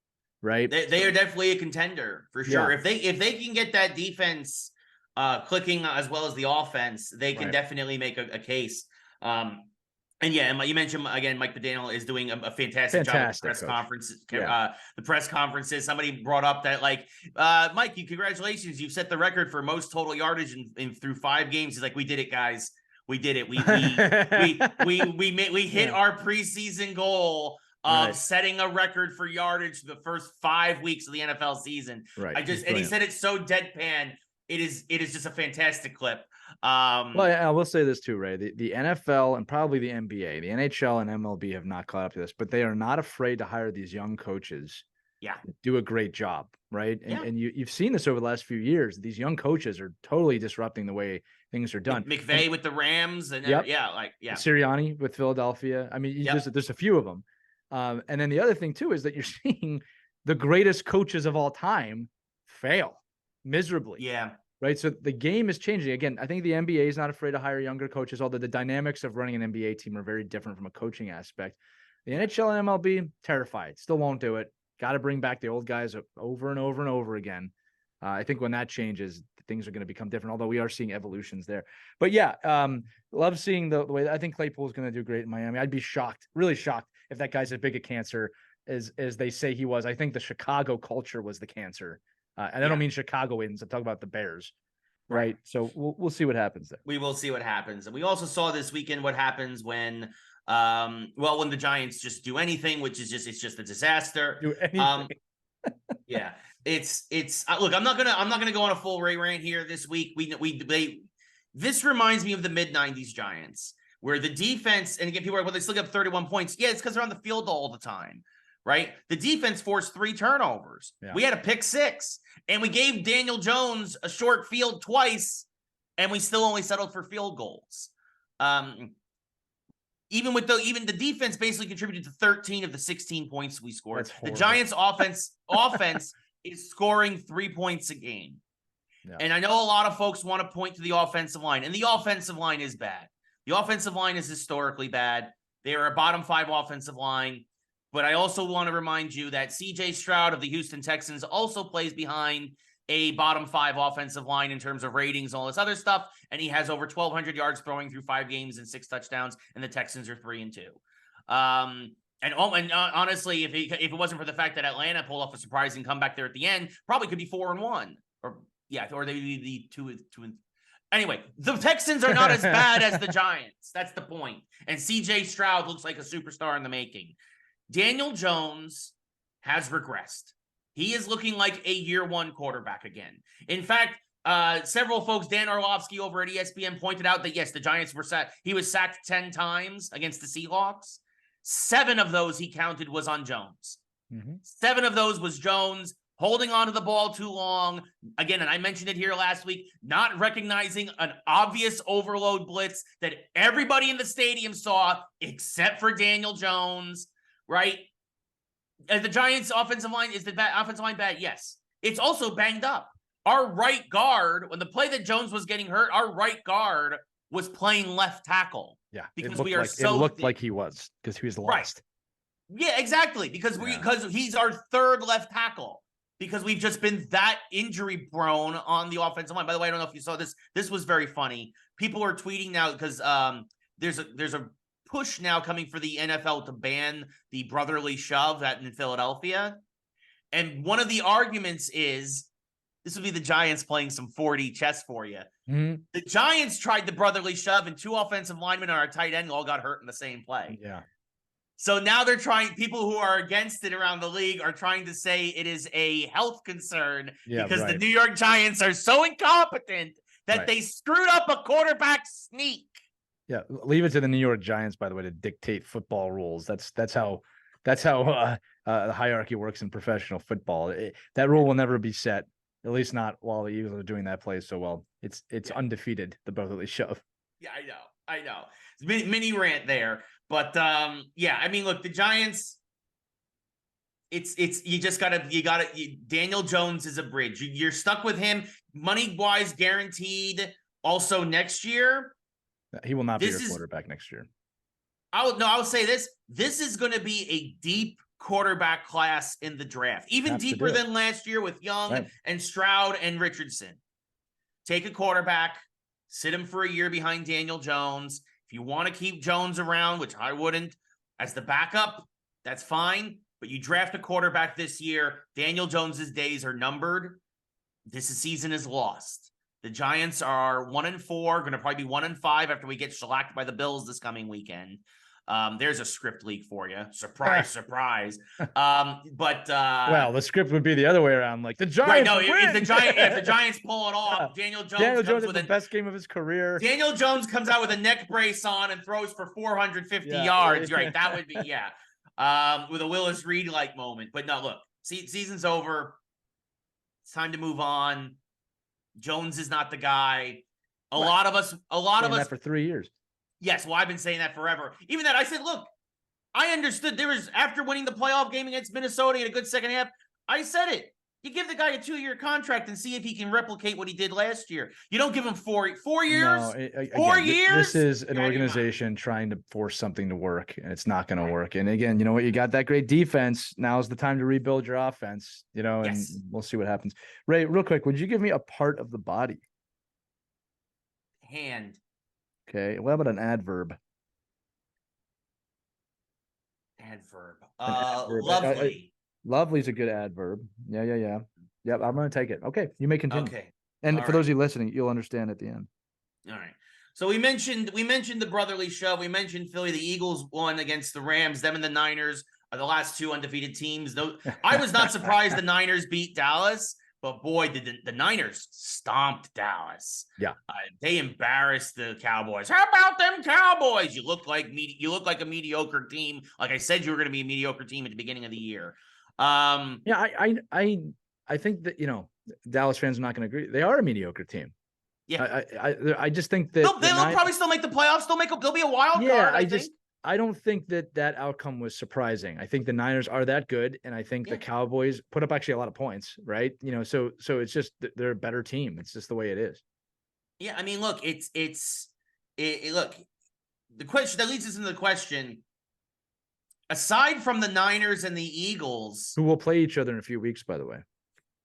Right? They are definitely a contender for sure. Yeah. If they can get that defense clicking as well as the offense, they can definitely make a case. And you mentioned again, Mike McDaniel is doing a fantastic job at the press conferences. The press conferences. Somebody brought up that Mike, congratulations, you've set the record for most total yardage through 5 games. He's like, we did it, guys. We did it. We hit our preseason goal of setting a record for yardage the first 5 weeks of the NFL season. Right. He said it so deadpan. It is just a fantastic clip. Well, I will say this too, Ray. The NFL and probably the NBA, the NHL and MLB have not caught up to this, but they are not afraid to hire these young coaches. Yeah, do a great job, right? And you've seen this over the last few years. These young coaches are totally disrupting the way things are done. McVay with the Rams, and Sirianni with Philadelphia. I mean, there's a few of them. And then the other thing too is that you're seeing the greatest coaches of all time fail miserably. Yeah. Right. So the game is changing. Again, I think the NBA is not afraid to hire younger coaches, although the dynamics of running an NBA team are very different from a coaching aspect. The NHL and MLB, terrified. Still won't do it. Got to bring back the old guys over and over and over again. I think when that changes, things are going to become different, although we are seeing evolutions there. But love seeing the way I think Claypool is going to do great in Miami. I'd be shocked, really shocked, if that guy's as big a cancer as they say he was. I think the Chicago culture was the cancer. And I don't mean Chicagoans. I'm talking about the Bears, right? So we'll see what happens there. We will see what happens. And we also saw this weekend what happens when when the Giants just do anything, which is just a disaster. Do anything. It's look, I'm not gonna go on a full Ray rant here this week. This reminds me of the mid-90s Giants, where the defense, and again, people are they still get 31 points. Yeah, it's because they're on the field all the time. Right? The defense forced 3 turnovers. Yeah. We had a pick 6, and we gave Daniel Jones a short field twice, and we still only settled for field goals. Even the defense basically contributed to 13 of the 16 points we scored. The Giants offense is scoring 3 points a game. Yeah. And I know a lot of folks want to point to the offensive line, and the offensive line is bad. The offensive line is historically bad. They are a bottom 5 offensive line. But I also want to remind you that C.J. Stroud of the Houston Texans also plays behind a bottom 5 offensive line in terms of ratings and all this other stuff. And he has over 1,200 yards throwing through 5 games and 6 touchdowns. And the Texans are 3-2. And honestly, if it wasn't for the fact that Atlanta pulled off a surprising comeback there at the end, probably could be 4-1. Or they'd be 2-2. Anyway, the Texans are not as bad as the Giants. That's the point. And C.J. Stroud looks like a superstar in the making. Daniel Jones has regressed. He is looking like a year 1 quarterback again. In fact, several folks, Dan Orlovsky over at ESPN pointed out that, yes, the Giants were he was sacked 10 times against the Seahawks. 7 of those he counted was on Jones. 7 of those was Jones holding on to the ball too long. Again, and I mentioned it here last week, not recognizing an obvious overload blitz that everybody in the stadium saw except for Daniel Jones, right? And the Giants' offensive line, is the offensive line bad? Yes. It's also banged up. Our right guard, when the play that Jones was getting hurt, our right guard was playing left tackle. Yeah, because it looked like he was because he was lost. Right. Yeah, exactly. Because he's our third left tackle. Because we've just been that injury prone on the offensive line. By the way, I don't know if you saw this. This was very funny. People are tweeting now because there's a push now coming for the NFL to ban the brotherly shove in Philadelphia. And one of the arguments is this would be the Giants playing some 4D chess for you. Mm-hmm. The Giants tried the brotherly shove, and 2 offensive linemen and our tight end all got hurt in the same play. Yeah. So now they're trying, people who are against it around the league are trying to say it is a health concern because the New York Giants are so incompetent that they screwed up a quarterback sneak. Yeah, leave it to the New York Giants, by the way, to dictate football rules. That's how the hierarchy works in professional football. That rule will never be set, at least not while the Eagles are doing that play so well. It's undefeated, the brotherly shove. Yeah, I know. Mini rant there. But I mean, look, the Giants, you gotta Daniel Jones is a bridge. You're stuck with him money wise, guaranteed. Also next year, he will not be your quarterback next year. I'll say this. This is going to be a deep quarterback class in the draft, even deeper than last year with Young and Stroud and Richardson. Take a quarterback, sit him for a year behind Daniel Jones. If you want to keep Jones around, which I wouldn't, as the backup, that's fine. But you draft a quarterback this year. Daniel Jones's days are numbered. This season is lost. The Giants are 1-4, going to probably be 1-5 after we get shellacked by the Bills this coming weekend. There's a script leak for you. Surprise, surprise. Well, the script would be the other way around. Like the Giants. Right, no, if the Giants pull it off, Daniel Jones with the best game of his career. Daniel Jones comes out with a neck brace on and throws for 450 yards. Right, that would be with a Willis Reed-like moment. But no, look, season's over. It's time to move on. Jones is not the guy. A lot of us for 3 years. Yes, well, I've been saying that forever. Even that, I said, look, I understood there was, after winning the playoff game against Minnesota in a good second half, I said it. You give the guy a 2-year contract and see if he can replicate what he did last year. You don't give him 4 years. No, 4 years. This is an organization trying to force something to work, and it's not going to work. And again, you know what? You got that great defense. Now's the time to rebuild your offense. And we'll see what happens. Ray, real quick, would you give me a part of the body? Hand. Okay. What about an adverb? Lovely. Lovely's a good adverb. Yeah. Yep, I'm going to take it. Okay, you may continue. Okay. And for those of you listening, you'll understand at the end. All right. So we mentioned the brotherly shove. We mentioned Philly. The Eagles won against the Rams. Them and the Niners are the last 2 undefeated teams. I was not surprised the Niners beat Dallas. But boy, did the Niners stomped Dallas. Yeah, they embarrassed the Cowboys. How about them Cowboys? You look like a mediocre team. Like I said, you were going to be a mediocre team at the beginning of the year. I think that Dallas fans are not going to agree. They are a mediocre team. Yeah, I just think that they'll probably still make the playoffs. They'll be a wild card. I don't think that outcome was surprising. I think the Niners are that good, and I think the Cowboys put up actually a lot of points, right? So it's just they're a better team. It's just the way it is. Yeah, I mean, look, look. The question that leads us into the question: aside from the Niners and the Eagles, who will play each other in a few weeks, by the way.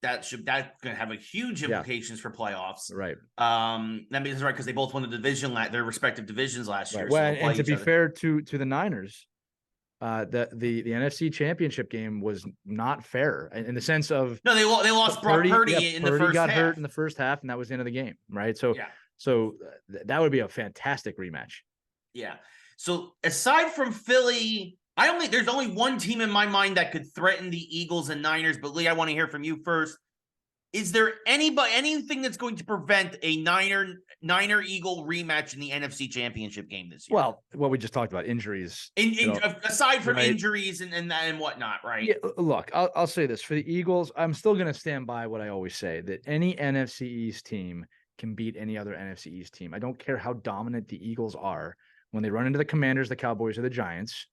That's going to have a huge implications for playoffs, right? That means because they both won the division, their respective divisions last year. Well, and to be fair to the Niners, the NFC Championship game was not fair in the sense of they lost Brock Purdy in the first half. Purdy got hurt in the first half, and that was the end of the game, right? So that would be a fantastic rematch. Yeah. So aside from Philly. There's only one team in my mind that could threaten the Eagles and Niners, but Lee, I want to hear from you first. Is there anything that's going to prevent a Niner Eagle rematch in the NFC Championship game this year? Well, what we just talked about, injuries. Aside from right. injuries and whatnot, right? Yeah, look, I'll say this for the Eagles. I'm still going to stand by what I always say, that any NFC East team can beat any other NFC East team. I don't care how dominant the Eagles are. When they run into the Commanders, the Cowboys, or the Giants,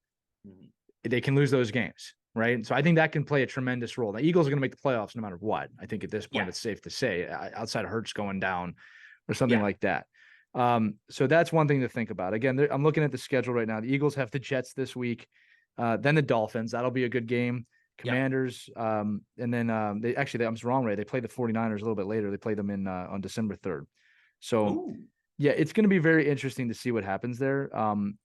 they can lose those games, right? So I think that can play a tremendous role. The Eagles are going to make the playoffs no matter what. I think at this point, it's safe to say, outside of Hurts going down or something like that. So that's one thing to think about. Again, I'm looking at the schedule right now. The Eagles have the Jets this week, then the Dolphins. That'll be a good game. Commanders, and then I was wrong, Ray. They play the 49ers a little bit later. They play them on December 3rd. So, yeah, it's going to be very interesting to see what happens there.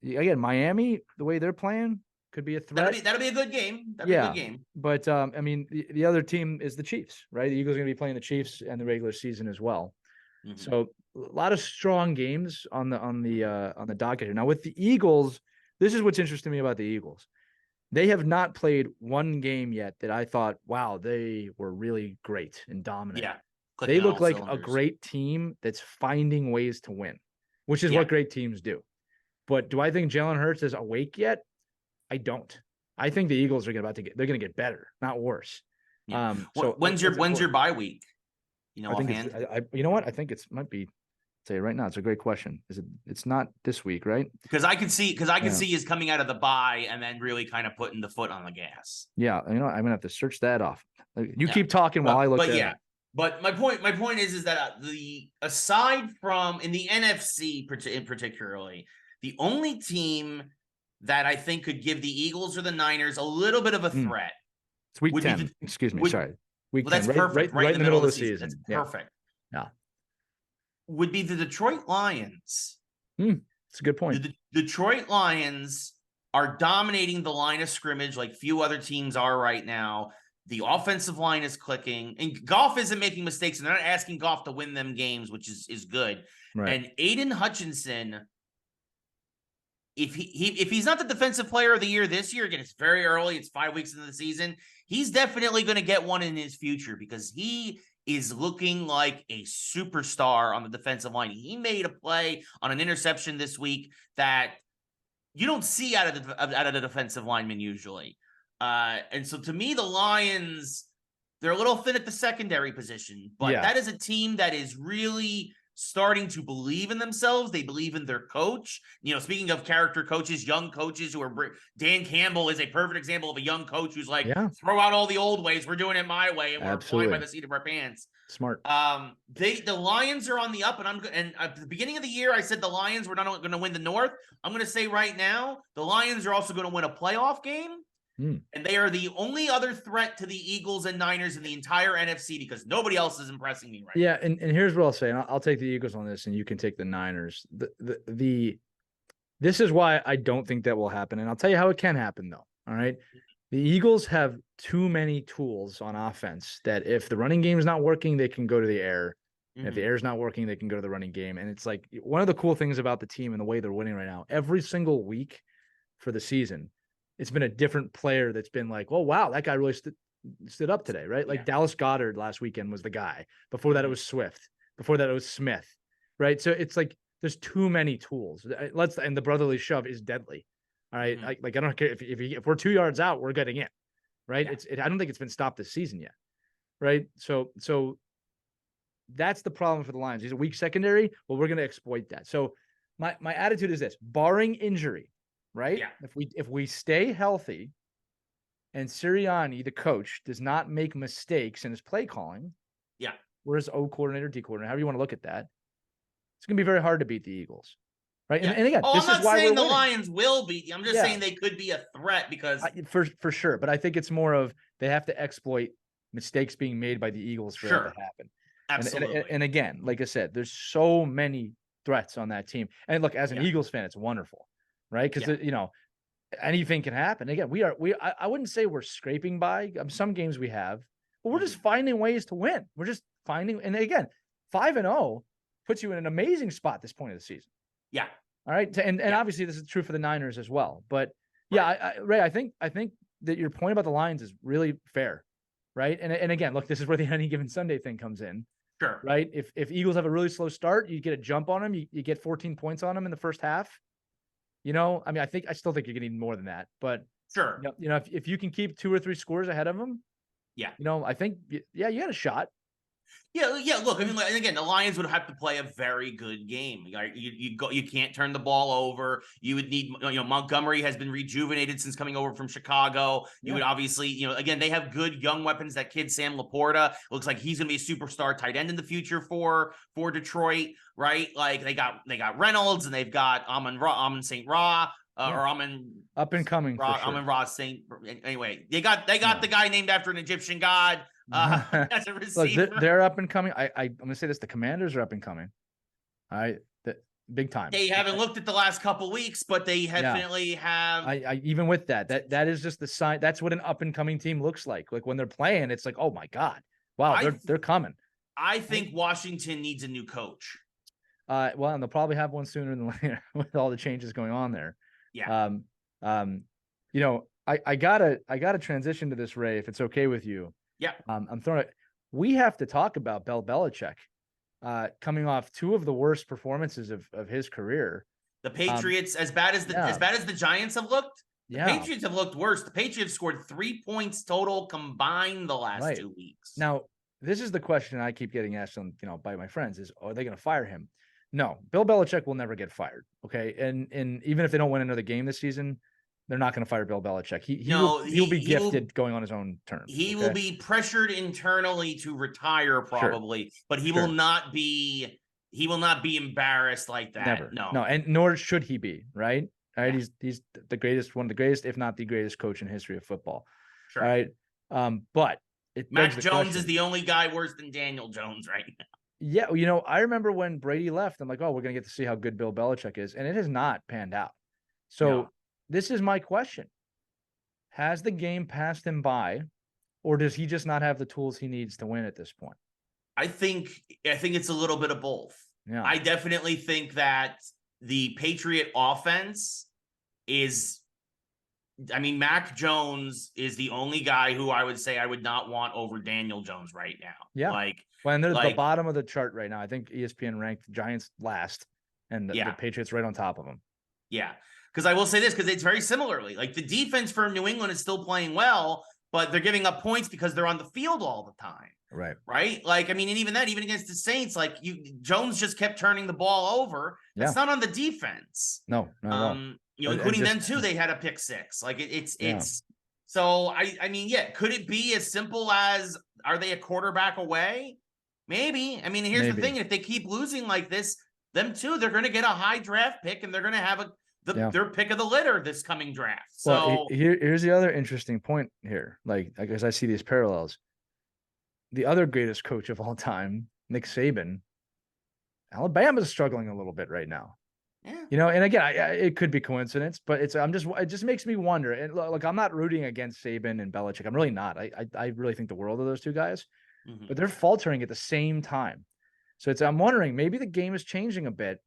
Again, Miami, the way they're playing, could be a threat. That'll be a good game. That'll be a good game. But I mean, the other team is the Chiefs, right? The Eagles are going to be playing the Chiefs and the regular season as well. So a lot of strong games on the docket here. Now with the Eagles, this is what's interesting to me about the Eagles. They have not played one game yet that I thought, wow, they were really great and dominant. Yeah. They look like a great team that's finding ways to win, which is what great teams do. But do I think Jalen Hurts is awake yet? I don't. I think the Eagles are they're going to get better, not worse. Yeah. So when's your bye week? You know, you know what? I think might be. Say right now, it's a great question. It's not this week, right? Because I can see is coming out of the bye and then really kind of putting the foot on the gas. Yeah, I'm gonna have to search that off. You keep talking while I look. But my point is that aside from in the NFC particularly, the only team that I think could give the Eagles or the Niners a little bit of a threat. It's week 10. Excuse me. Sorry. Week 10. That's perfect. Right in the middle of the season. That's perfect. Yeah. Would be the Detroit Lions. It's a good point. The Detroit Lions are dominating the line of scrimmage like few other teams are right now. The offensive line is clicking, and Goff isn't making mistakes, and they're not asking Goff to win them games, which is good. Right. And Aiden Hutchinson, if he's not the defensive player of the year this year, again, it's very early, it's 5 weeks into the season, he's definitely going to get one in his future because he is looking like a superstar on the defensive line. He made a play on an interception this week that you don't see out of the defensive lineman usually. And so to me, the Lions, they're a little thin at the secondary position, but that is a team that is really starting to believe in themselves. They believe in their coach. You know, speaking of character coaches, young coaches who are Dan Campbell is a perfect example of a young coach who's like, throw out all the old ways. We're doing it my way, and we're flying by the seat of our pants. Smart. The Lions are on the up, and at the beginning of the year, I said the Lions were not going to win the North. I'm going to say right now, the Lions are also going to win a playoff game. And they are the only other threat to the Eagles and Niners in the entire NFC because nobody else is impressing me right now. Yeah, and here's what I'll say. And I'll take the Eagles on this, and you can take the Niners. This is why I don't think that will happen, and I'll tell you how it can happen, though. All right, the Eagles have too many tools on offense that if the running game is not working, they can go to the air. And if the air is not working, they can go to the running game. And it's like one of the cool things about the team and the way they're winning right now. Every single week for the season, it's been a different player that's been like, oh, wow, that guy really stood up today, right? Like Dallas Goedert last weekend was the guy. Before that, it was Swift. Before that, it was Smith, right? So it's like there's too many tools. And the brotherly shove is deadly, all right? I don't care if we're 2 yards out, we're getting in, right? I don't think it's been stopped this season yet, right? So that's the problem for the Lions. He's a weak secondary. Well, we're going to exploit that. So my attitude is this: barring injury. Right? Yeah. If we stay healthy and Sirianni, the coach, does not make mistakes in his play calling, or his O coordinator, D coordinator, however you want to look at that, it's going to be very hard to beat the Eagles. Right? Yeah. And again, I'm not saying the Lions will beat you. I'm just saying they could be a threat because for sure. But I think it's more of they have to exploit mistakes being made by the Eagles for that to happen. Absolutely. And again, like I said, there's so many threats on that team. And look, as an Eagles fan, it's wonderful. Right. Because, anything can happen. Again, I wouldn't say we're scraping by. Some games we have, but we're just finding ways to win. We're just finding. And again, 5-0 puts you in an amazing spot at this point of the season. Yeah. All right. And obviously this is true for the Niners as well. But Ray, I think that your point about the Lions is really fair. right? And again, look, this is where the any given Sunday thing comes in, Sure. right? If Eagles have a really slow start, you get a jump on them, you get 14 points on them in the first half. I mean, I still think you're getting more than that, but Sure. if you can keep 2 or 3 scores ahead of them, Yeah. I think, yeah, you got a shot. Yeah. Look, I mean, and again, the Lions would have to play a very good game. You can't turn the ball over. You would need, Montgomery has been rejuvenated since coming over from Chicago. You would obviously, again, they have good young weapons. That kid Sam Laporta looks like he's going to be a superstar tight end in the future for Detroit, right? Like they got Reynolds and they've got Amon St. Ra. Or Amon up and coming Ra, for sure. Amon Ra Saint. Anyway, they got the guy named after an Egyptian god. As a receiver. Look, they're up and coming. I'm gonna say this: the Commanders are up and coming. All right, big time. They haven't looked at the last couple weeks, but they definitely have. I even with that is just the sign. That's what an up and coming team looks like. Like when they're playing, it's like, oh my god, wow, they're coming. I think Washington needs a new coach. Well, and they'll probably have one sooner than later with all the changes going on there. Yeah. I gotta transition to this, Ray, if it's okay with you. Yeah. I'm throwing it. We have to talk about Bill Belichick, coming off 2 of the worst performances of his career. The Patriots, as bad as the Giants have looked, the Patriots have looked worse. The Patriots scored 3 points total combined the last 2 weeks. Now, this is the question I keep getting asked on, by my friends is, are they going to fire him? No, Bill Belichick will never get fired. Okay. And even if they don't win another game this season, they're not going to fire Bill Belichick. He'll be gifted going on his own terms. He will be pressured internally to retire probably, but he will not be embarrassed like that. Never. No, and nor should he be, right? All right. Yeah. He's the greatest, one of the greatest, if not the greatest coach in history of football. Sure. All right. But Mac Jones is the only guy worse than Daniel Jones right now. Yeah, I remember when Brady left, I'm like, oh, we're going to get to see how good Bill Belichick is. And it has not panned out. So this is my question. Has the game passed him by, or does he just not have the tools he needs to win at this point? I think it's a little bit of both. Yeah. I definitely think that the Patriot offense Mac Jones is the only guy who I would say I would not want over Daniel Jones right now. Yeah. When they're at the bottom of the chart right now, I think ESPN ranked the Giants last and the Patriots right on top of them. Yeah. Because I will say this, because it's very similarly, like the defense for New England is still playing well, but they're giving up points because they're on the field all the time. Right. Right. Like, I mean, and even against the Saints, like Jones just kept turning the ball over. That's not on the defense. No. Including them too. They had a pick 6. Like it's so I mean, could it be as simple as, are they a quarterback away? Maybe. I mean, here's the thing. If they keep losing like this, them too, they're going to get a high draft pick and they're going to have their pick of the litter this coming draft. So well, here's the other interesting point here. Like, as I see these parallels, the other greatest coach of all time, Nick Saban, Alabama's struggling a little bit right now. Yeah. And again, it could be coincidence, but it just makes me wonder. And look, I'm not rooting against Saban and Belichick. I'm really not. I really think the world of those two guys, but they're faltering at the same time. So I'm wondering, maybe the game is changing a bit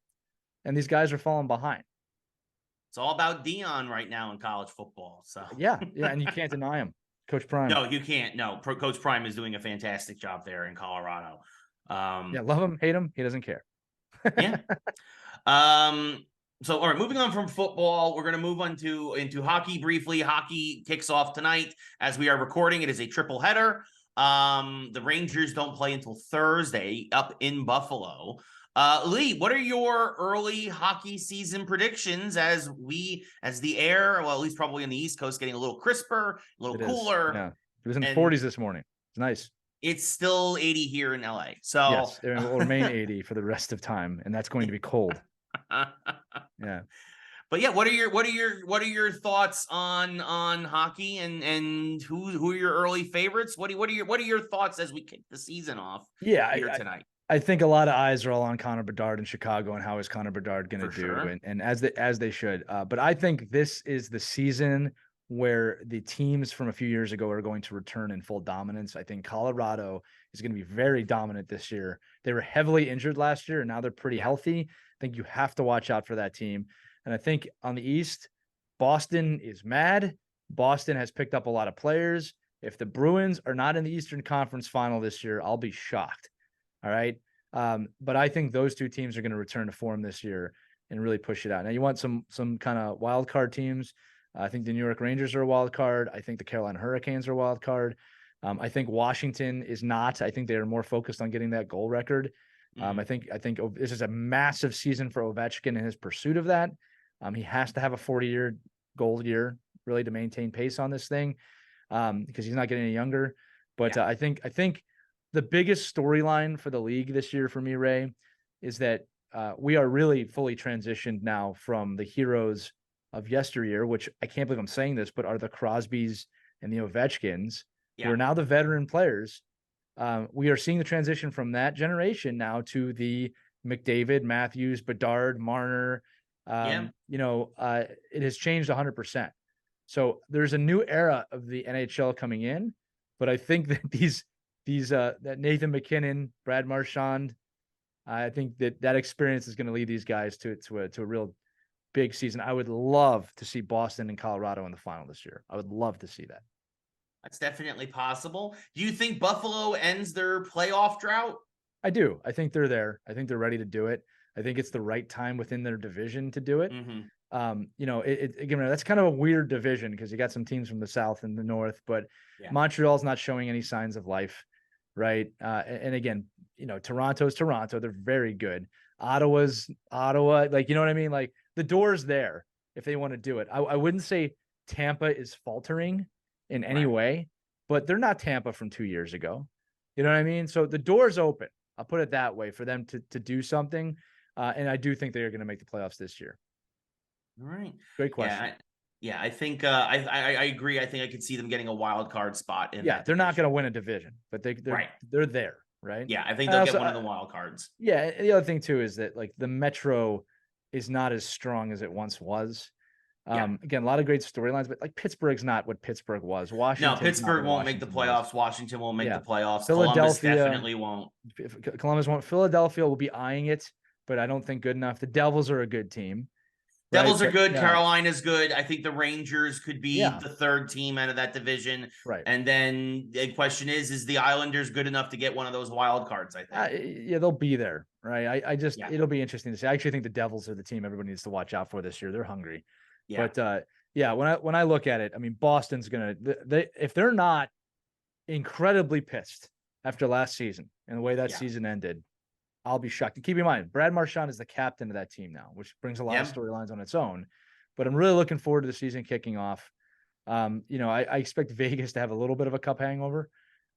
and these guys are falling behind. It's all about Dion right now in college football. So yeah, and you can't deny him, Coach Prime. No, you can't. No, Coach Prime is doing a fantastic job there in Colorado. Love him, hate him, he doesn't care. Yeah. So all right, moving on from football, we're going to move on into hockey briefly. Hockey kicks off tonight as we are recording. It is a triple header. The Rangers don't play until Thursday up in Buffalo. Lee, what are your early hockey season predictions as the air, well, at least probably on the East Coast, getting a little crisper, a little cooler? Yeah. It was in the 40s this morning. It's nice. It's still 80 here in LA. So yes, it will remain 80 for the rest of time, and that's going to be cold. Yeah. But yeah, what are your thoughts on hockey and who are your early favorites? What are your thoughts as we kick the season off? Here tonight. I think a lot of eyes are all on Connor Bedard in Chicago and how is Connor Bedard going to do, sure. and as they should. But I think this is the season where the teams from a few years ago are going to return in full dominance. I think Colorado is going to be very dominant this year. They were heavily injured last year, and now they're pretty healthy. I think you have to watch out for that team. And I think on the East, Boston is mad. Boston has picked up a lot of players. If the Bruins are not in the Eastern Conference final this year, I'll be shocked. All right. But I think those two teams are going to return to form this year and really push it out. Now you want some kind of wild card teams. I think the New York Rangers are a wild card. I think the Carolina Hurricanes are a wild card. I think Washington is not. I think they are more focused on getting that goal record. I think this is a massive season for Ovechkin in his pursuit of that. He has to have a 40-year goal year really to maintain pace on this thing because he's not getting any younger. But I think the biggest storyline for the league this year for me, Ray, is that we are really fully transitioned now from the heroes of yesteryear, which I can't believe I'm saying this, but are the Crosbys and the Ovechkins, who are now the veteran players. We are seeing the transition from that generation now to the McDavid, Matthews, Bedard, Marner. It has changed 100%. So there's a new era of the NHL coming in, but I think that that Nathan McKinnon, Brad Marchand, I think that experience is going to lead these guys to a real big season. I would love to see Boston and Colorado in the final this year. I would love to see that. That's definitely possible. Do you think Buffalo ends their playoff drought? I do. I think they're there. I think they're ready to do it. I think it's the right time within their division to do it. Again, that's kind of a weird division because you got some teams from the South and the North, but Montreal's not showing any signs of life, right? And again, Toronto's Toronto. They're very good. Ottawa's Ottawa. Like, you know what I mean? Like the door's there if they want to do it. I wouldn't say Tampa is faltering in any way, but they're not Tampa from 2 years ago. You know what I mean? So the door's open. I'll put it that way for them to do something. And I do think they are going to make the playoffs this year. All right. Great question. I think I agree. I think I could see them getting a wild card spot in that they're division. Not going to win a division, but they're there, right? Yeah, I think they'll get one of the wild cards. Yeah, the other thing too is that like the Metro is not as strong as it once was. Again, a lot of great storylines, but like Pittsburgh's not what Pittsburgh was. Washington. No, Pittsburgh won't make the playoffs. Washington won't make the playoffs. Philadelphia Columbus definitely won't. Columbus won't. Philadelphia will be eyeing it, but I don't think good enough. The Devils are a good team. Devils are good. Carolina's good. I think the Rangers could be the third team out of that division. Right. And then the question is the Islanders good enough to get one of those wild cards? I think. They'll be there. Right. It'll be interesting to see. I actually think the Devils are the team everybody needs to watch out for this year. They're hungry. Yeah. But when I look at it, I mean, Boston's if they're not incredibly pissed after last season and the way that season ended, I'll be shocked. And keep in mind, Brad Marchand is the captain of that team now, which brings a lot of storylines on its own. But I'm really looking forward to the season kicking off. I expect Vegas to have a little bit of a cup hangover.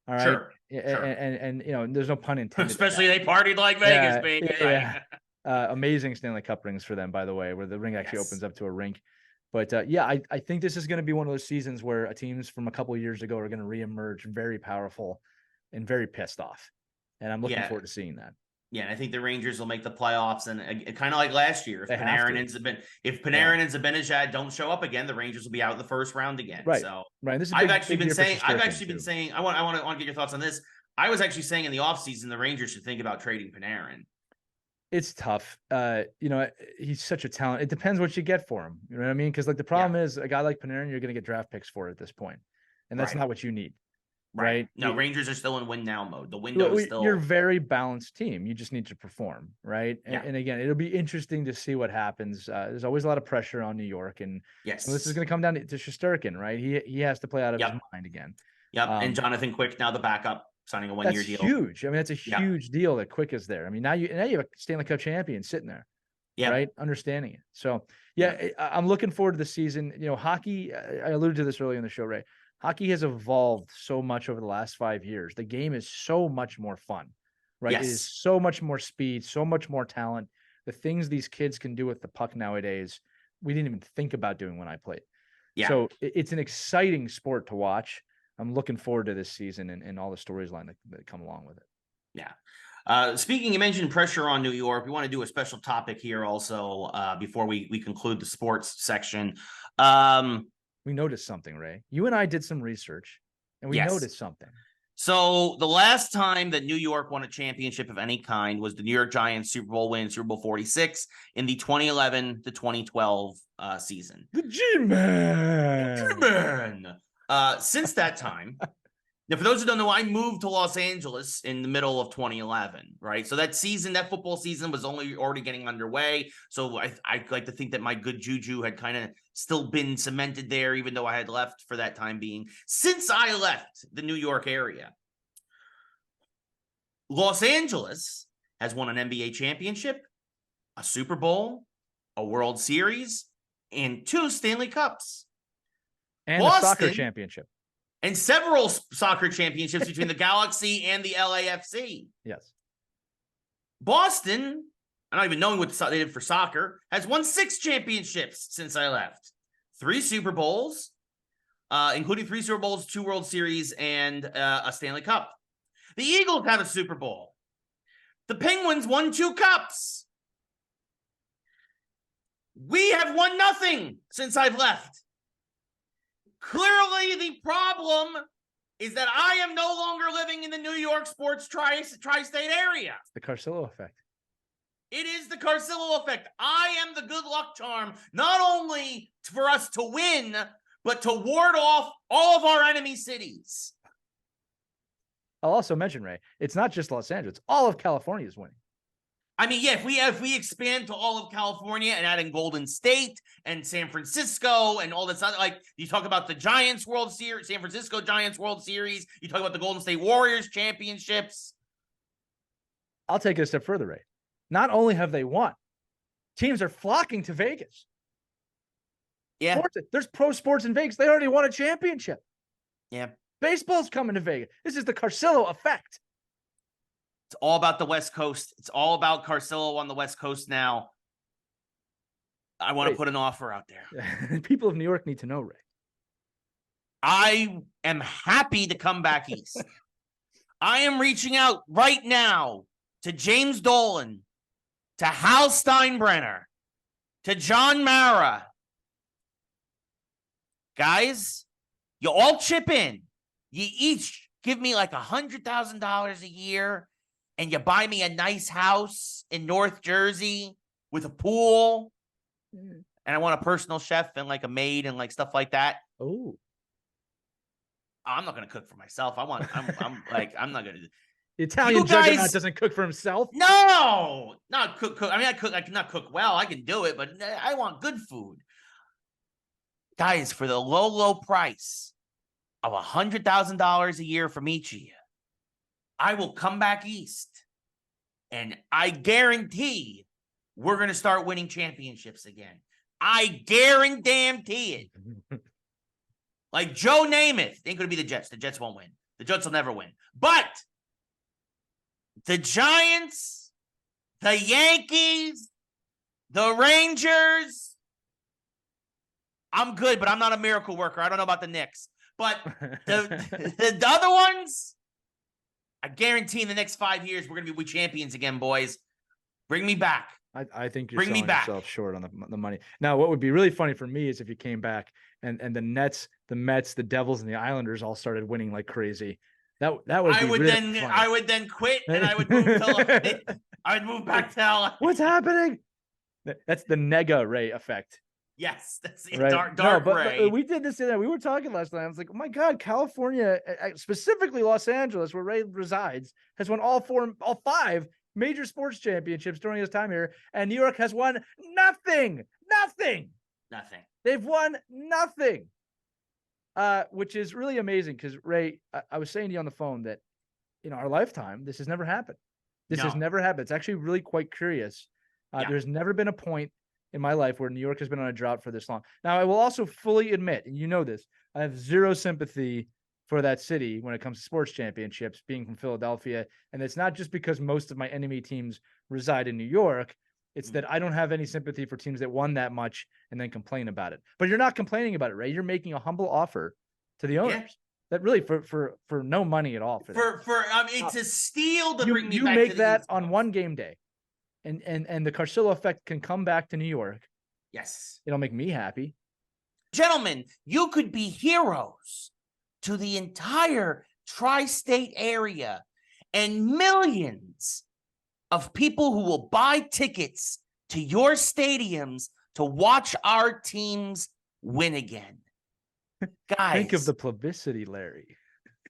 All right. Sure. And there's no pun intended. Especially they partied like Vegas, baby. Amazing Stanley Cup rings for them, by the way, where the ring actually opens up to a rink. But I think this is going to be one of those seasons where teams from a couple of years ago are going to reemerge very powerful and very pissed off. And I'm looking forward to seeing that. Yeah, and I think the Rangers will make the playoffs, and kind of like last year, if Panarin and Zibanejad don't show up again, the Rangers will be out in the first round again. Right. So this is I've actually been saying. I want to get your thoughts on this. I was actually saying in the offseason the Rangers should think about trading Panarin. It's tough. He's such a talent. It depends what you get for him. You know what I mean? Because like the problem is a guy like Panarin, you're going to get draft picks for at this point, and that's not what you need. Right. No, Rangers are still in win now mode. The window is still. You're a very balanced team. You just need to perform, right? And again, it'll be interesting to see what happens. There's always a lot of pressure on New York, and this is going to come down to Shesterkin, right? He has to play out of his mind again. Yep. And Jonathan Quick now the backup, signing a 1-year deal. Huge. I mean, that's a huge deal that Quick is there. I mean, now you have a Stanley Cup champion sitting there. Yeah. Right. Understanding it. So I'm looking forward to the season. Hockey. I alluded to this earlier in the show, Ray. Hockey has evolved so much over the last 5 years. The game is so much more fun, right? Yes. It is so much more speed, so much more talent. The things these kids can do with the puck nowadays, we didn't even think about doing when I played. Yeah. So it's an exciting sport to watch. I'm looking forward to this season and all the storyline that come along with it. Yeah. Speaking, you mentioned pressure on New York. We want to do a special topic here also before we conclude the sports section. We noticed something, Ray. You and I did some research, and we noticed something. So the last time that New York won a championship of any kind was the New York Giants Super Bowl win, Super Bowl 46, in the 2011 to 2012 season. The G-Man! Since that time, now for those who don't know, I moved to Los Angeles in the middle of 2011, right? So that football season was already getting underway. So I like to think that my good juju had kind of still been cemented there, even though I had left for that time being. Since I left the New York area, Los Angeles has won an NBA championship, a Super Bowl, a World Series, and 2 Stanley Cups. And a soccer championship. And several soccer championships between the Galaxy and the LAFC. Yes. Boston, I don't even know what they did for soccer, has won 6 championships since I left. 3 Super Bowls, including 3 Super Bowls, 2 World Series, and a Stanley Cup. The Eagles have a Super Bowl. The Penguins won 2 cups. We have won nothing since I've left. Clearly, the problem is that I am no longer living in the New York sports tri-state area. The Carsillo Effect. It is the Carsillo Effect. I am the good luck charm, not only for us to win, but to ward off all of our enemy cities. I'll also mention, Ray, it's not just Los Angeles. All of California is winning. I mean, yeah, if we expand to all of California and add in Golden State and San Francisco and all this other, like you talk about the Giants World Series, San Francisco Giants World Series, you talk about the Golden State Warriors championships. I'll take it a step further, Ray. Not only have they won, teams are flocking to Vegas. Yeah. There's pro sports in Vegas. They already won a championship. Yeah. Baseball's coming to Vegas. This is the Carsillo Effect. It's all about the West Coast. It's all about Carsillo on the West Coast now. I want to put an offer out there. People of New York need to know, Ray. I am happy to come back east. I am reaching out right now to James Dolan, to Hal Steinbrenner, to John Mara. Guys, you all chip in. You each give me like $100,000 a year, and you buy me a nice house in North Jersey with a pool, and I want a personal chef and like a maid and like stuff like that. Oh, I'm not gonna cook for myself. I'm not gonna. The Italian juggernaut doesn't cook for himself. No, not cook. I mean, I cannot cook well. I can do it, but I want good food. Guys, for the low price of $100,000 a year from each of you, I will come back east, and I guarantee we're going to start winning championships again. I guarantee it. Like Joe Namath ain't going to be the Jets. The Jets won't win. The Jets will never win. But the Giants, the Yankees, the Rangers, I'm good, but I'm not a miracle worker. I don't know about the Knicks. But the other ones, I guarantee in the next 5 years, we're going to be champions again, boys. Bring me back. I think you're selling yourself short on the money. Now, what would be really funny for me is if you came back and the Nets, the Mets, the Devils, and the Islanders all started winning like crazy. That would be really funny. I would then quit and I would move to I would move back to LA. What's happening? That's the Nega Ray effect. Yes, that's the right? dark Ray. But we did this. We were talking last night. I was like, oh my God, California, specifically Los Angeles, where Ray resides, has won all 5 major sports championships during his time here, and New York has won nothing. They've won nothing, which is really amazing because, Ray, I was saying to you on the phone that in our lifetime, this has never happened. Has never happened. It's actually really quite curious. There's never been a point in my life where New York has been on a drought for this long. Now, I will also fully admit, and you know this, I have zero sympathy for that city when it comes to sports championships, being from Philadelphia. And it's not just because most of my enemy teams reside in New York. It's that I don't have any sympathy for teams that won that much and then complain about it. But you're not complaining about it, Ray. You're making a humble offer to the owners. That really for no money at all. It's a steal to bring me back. You make that on one game day. And the Carsillo Effect can come back to New York. Yes. It'll make me happy. Gentlemen, you could be heroes to the entire tri-state area and millions of people who will buy tickets to your stadiums to watch our teams win again. Guys. Think of the publicity, Larry.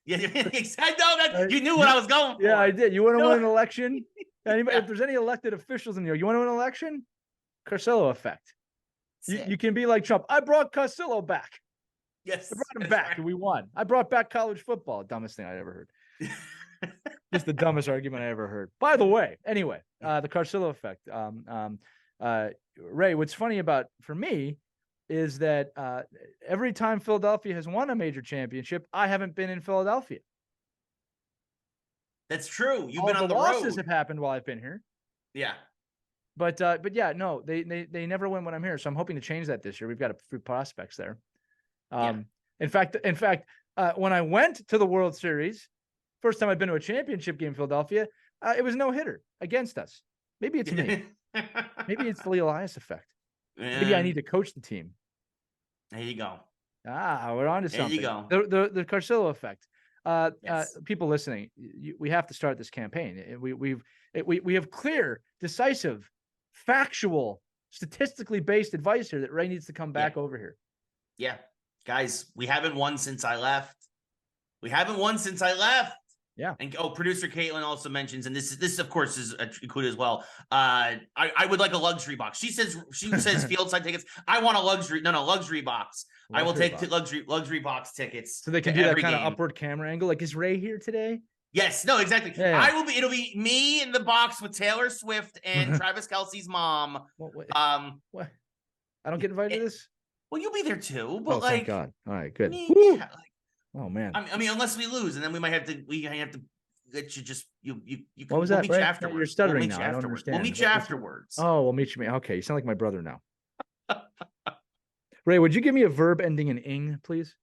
Yeah, exactly. No, you knew what I was going for. Yeah, I did. You want to No. win an election? Anybody, Yeah. if there's any elected officials in here, you want to win an election? Carsillo Effect. That's You it. can be like Trump. I brought Carsillo back. Yes. I brought him that's back right. and we won. I brought back college football. Dumbest thing I ever heard. Just the dumbest argument I ever heard. By the way, anyway, the Carsillo Effect. Ray, what's funny about for me is that every time Philadelphia has won a major championship, I haven't been in Philadelphia. That's true. You've All been on the losses road. have happened while I've been here. Yeah. But yeah, no, they never win when I'm here. So I'm hoping to change that this year. We've got a few prospects there. In fact, when I went to the World Series, first time I've been to a championship game in Philadelphia, it was no hitter against us. Maybe it's me. Maybe it's the Lee Elias effect. Maybe I need to coach the team. There you go. We're on to something. There you go. The Carsillo effect. Yes. People listening, we have to start this campaign. We have clear, decisive, factual, statistically based advice here that Ray needs to come back over here. Yeah, guys, we haven't won since I left. Yeah. And producer Caitlin also mentions, and this of course is included as well. I would like a luxury box. She says field side tickets. I want a luxury box. I will take luxury box tickets. So they can do that kind of upward camera angle. Like, is Ray here today? Yes, no, exactly. Yeah. It'll be me in the box with Taylor Swift and Travis Kelce's mom. What? I don't get invited to this? Well, you'll be there too, but thank God. All right, good. Oh man. I mean, unless we lose, and then we have to let you just you. What was we'll that? Meet you afterwards. You're stuttering now. I don't understand. We'll meet you afterwards. Oh, we'll meet you. Okay, you sound like my brother now. Ray, would you give me a verb ending in ing, please?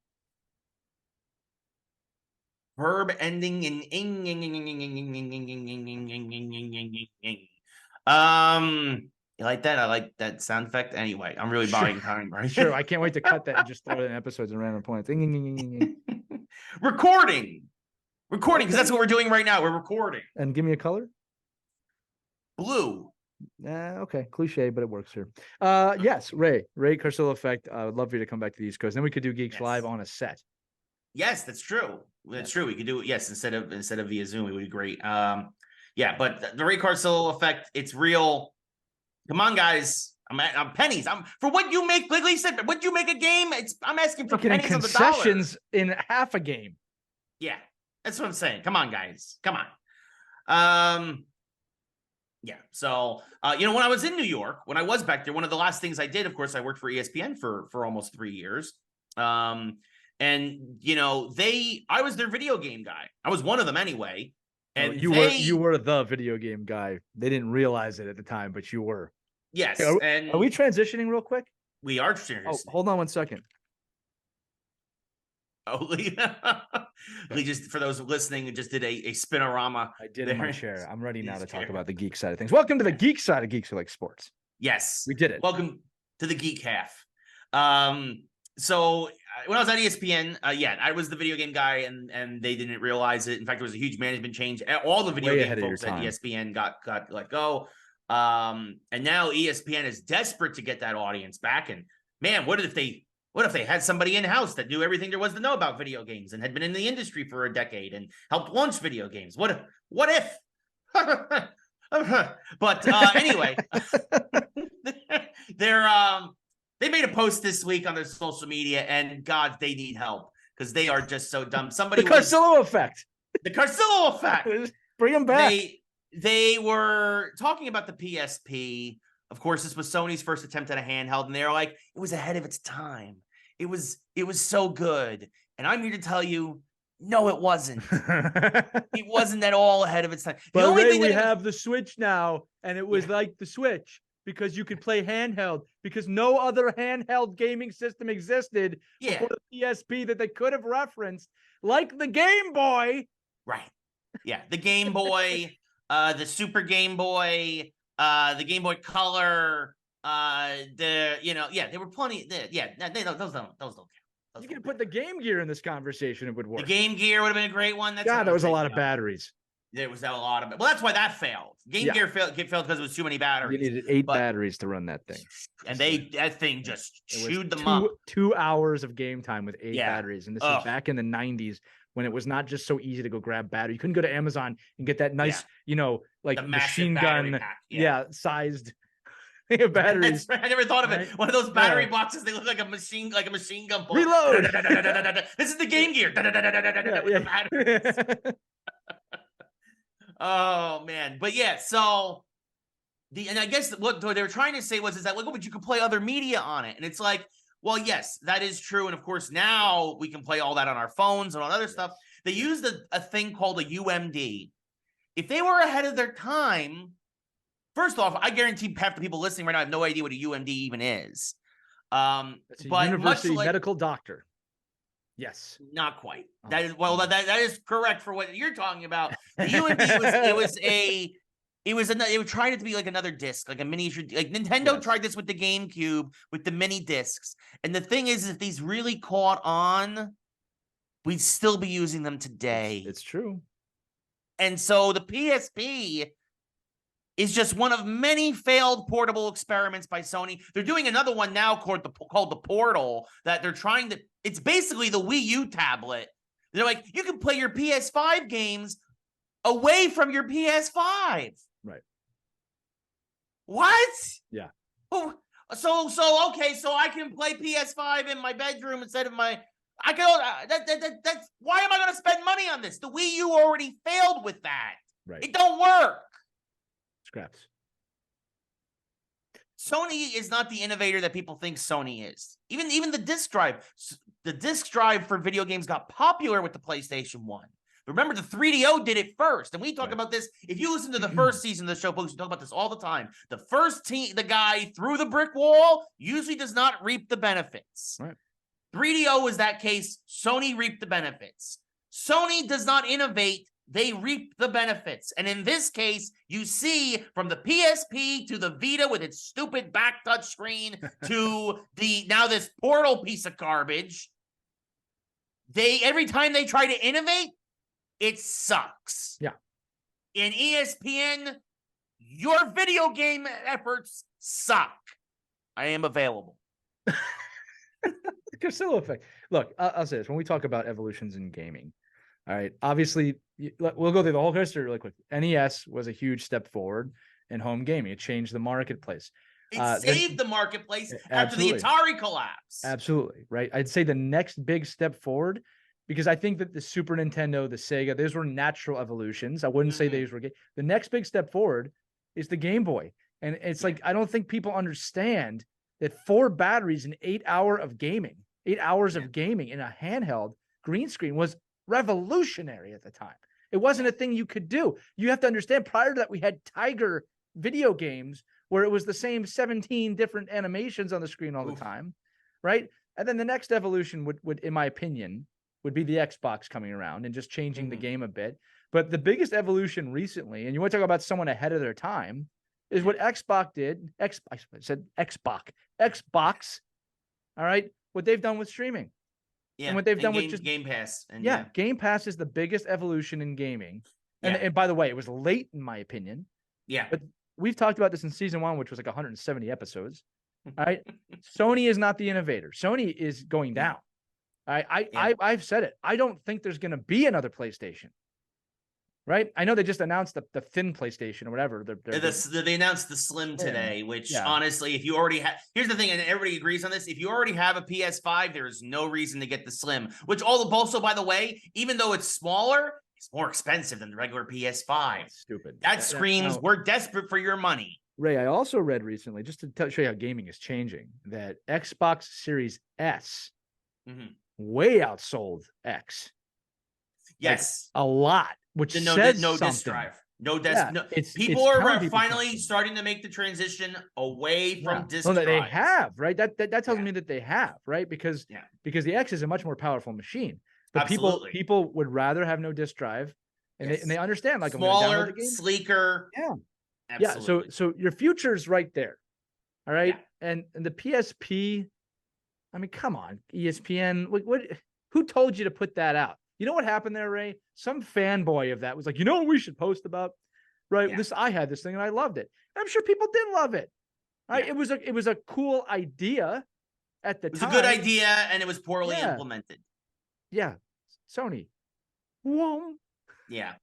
Verb ending in ing. You like that? I like that sound effect. Anyway, I'm really buying time, right? Sure. I can't wait to cut that and just throw it in episodes and random points. Recording, because that's what we're doing right now. We're recording. And give me a color. Blue. Okay, cliche, but it works here. Yes, Ray Carsillo Effect. I would love for you to come back to the East Coast. Then we could do Geeks Live on a set. Yes, that's true. That's true. We could do it. Yes, instead of via Zoom, it would be great. Yeah, but the Ray Carsillo Effect, it's real. Come on, guys. I'm pennies. For what you make. Like Lee said, what you make a game? I'm asking for pennies on the dollar. Concessions in half a game. Yeah, that's what I'm saying. Come on, guys. Come on. Yeah. So, when I was in New York, when I was back there, one of the last things I did, of course, I worked for ESPN for almost 3 years. And I was their video game guy. I was one of them anyway. And you were the video game guy. They didn't realize it at the time, but you were. Yes. Hey, are we transitioning real quick? We are transitioning. Oh, hold on 1 second. Oh, Lee just, for those listening, just did a spinorama. I did in my chair. I'm ready now to talk about the geek side of things. Welcome to the geek side of Geeks Who Like Sports. Yes. We did it. Welcome to the geek half. So when I was at ESPN, I was the video game guy, and they didn't realize it. In fact, there was a huge management change. All the video game folks at ESPN got let go. And now ESPN is desperate to get that audience back. And man, what if they had somebody in-house that knew everything there was to know about video games and had been in the industry for a decade and helped launch video games? What if? But anyway, they made a post this week on their social media, and God, they need help because they are just so dumb. The Carsillo Effect. The Carsillo Effect. Bring them back. They were talking about the PSP. Of course, this was Sony's first attempt at a handheld, and they're like, it was ahead of its time. It was so good. And I'm here to tell you, no, it wasn't. It wasn't at all ahead of its time. But Ray, we have the Switch now, and it was like the Switch because you could play handheld because no other handheld gaming system existed before the PSP that they could have referenced, like the Game Boy. Right. Yeah, the Game Boy, the Super Game Boy, the Game Boy Color, there were plenty. Those don't count. You can put the Game Gear in this conversation; it would work. The Game Gear would have been a great one. God, that was a lot of batteries. There was a lot of it. Well, that's why that failed. Game Gear failed because it was too many batteries. You needed 8 batteries to run that thing. And that thing just chewed them up. 2 hours of game time with 8 Yeah. batteries. And this is back in the 90s when it was not just so easy to go grab battery. You couldn't go to Amazon and get that nice, like The machine gun pack. sized batteries. Right. I never thought of it. One of those battery boxes, they look like a machine gun bullet. Reload. This is the Game Gear. With the batteries. Oh man. But yeah, so and I guess what they were trying to say is that look, but you can play other media on it. And it's like, well, yes, that is true. And of course, now we can play all that on our phones and on other stuff. They used a thing called a UMD. If they were ahead of their time, first off, I guarantee half the people listening right now have no idea what a UMD even is. It's a university medical doctor. Yes. Not quite. That is that is correct for what you're talking about. The UMD it tried it to be like another disc, like a miniature. Like Nintendo tried this with the GameCube with the mini discs. And the thing is, if these really caught on, we'd still be using them today. It's true. And so the PSP is just one of many failed portable experiments by Sony. They're doing another one now called the Portal that they're trying to. It's basically the Wii U tablet. They're like, you can play your PS5 games away from your PS5. Right. What? Yeah. Oh, so okay, so I can play PS5 in my bedroom instead of my. I go. That's why am I going to spend money on this? The Wii U already failed with that. Right. It don't work. Scraps. Sony is not the innovator that people think Sony is. Even the disc drive. The disc drive for video games got popular with the PlayStation 1. Remember, the 3DO did it first. And we talk about this. If you listen to the first season of the show, folks, we talk about this all the time. The guy through the brick wall usually does not reap the benefits. Right. 3DO was that case. Sony reaped the benefits. Sony does not innovate. They reap the benefits. And in this case, you see from the PSP to the Vita with its stupid back touch screen to now this Portal piece of garbage, every time they try to innovate, it sucks. Yeah. In ESPN, your video game efforts suck. I am available. Carsillo Effect. Look, I'll say this. When we talk about evolutions in gaming, all right, obviously, we'll go through the whole history really quick. NES was a huge step forward in home gaming. It changed the marketplace. It saved the marketplace after the Atari collapse. Absolutely, right? I'd say the next big step forward, because I think that the Super Nintendo, the Sega, those were natural evolutions. I wouldn't say these were the next big step forward is the Game Boy. And it's like, I don't think people understand that 4 batteries and 8 hours of gaming in a handheld green screen was revolutionary at the time. It wasn't a thing you could do. You have to understand, prior to that, we had Tiger video games where it was the same 17 different animations on the screen all the time, right? And then the next evolution would, in my opinion, would be the Xbox coming around and just changing the game a bit. But the biggest evolution recently, and you want to talk about someone ahead of their time, is what Xbox did. I said Xbox. All right. What they've done with streaming. Yeah. And what they've done with just Game Pass. And Game Pass is the biggest evolution in gaming. And by the way, it was late in my opinion. Yeah. But we've talked about this in season 1, which was like 170 episodes. All right. Sony is not the innovator. Sony is going down. I've said it. I don't think there's going to be another PlayStation. Right? I know they just announced the thin PlayStation or whatever. They announced the Slim today, which honestly, if you already have, here's the thing, and everybody agrees on this. If you already have a PS5, there is no reason to get the Slim, which also, by the way, even though it's smaller, it's more expensive than the regular PS5. That's stupid. That screams, we're desperate for your money. Ray, I also read recently, just to show you how gaming is changing, that Xbox Series S way outsold X. Yes. Like, a lot. Which no disk drive. No disk. People are finally starting to make the transition away from disk drives. They have, right? That tells me that they have, right? Because the X is a much more powerful machine. But people would rather have no disk drive, and they understand, like, smaller, sleeker. Yeah. Absolutely. Yeah. So your future's right there. All right. Yeah. And the PSP, I mean, come on, ESPN. Who told you to put that out? You know what happened there, Ray? Some fanboy of that was like, you know what we should post about? Right. Yeah. I had this thing and I loved it. And I'm sure people did love it. Right. Yeah. It was a cool idea at the It was time. a good idea, and it was poorly implemented. Yeah. Sony. Whoa. Yeah.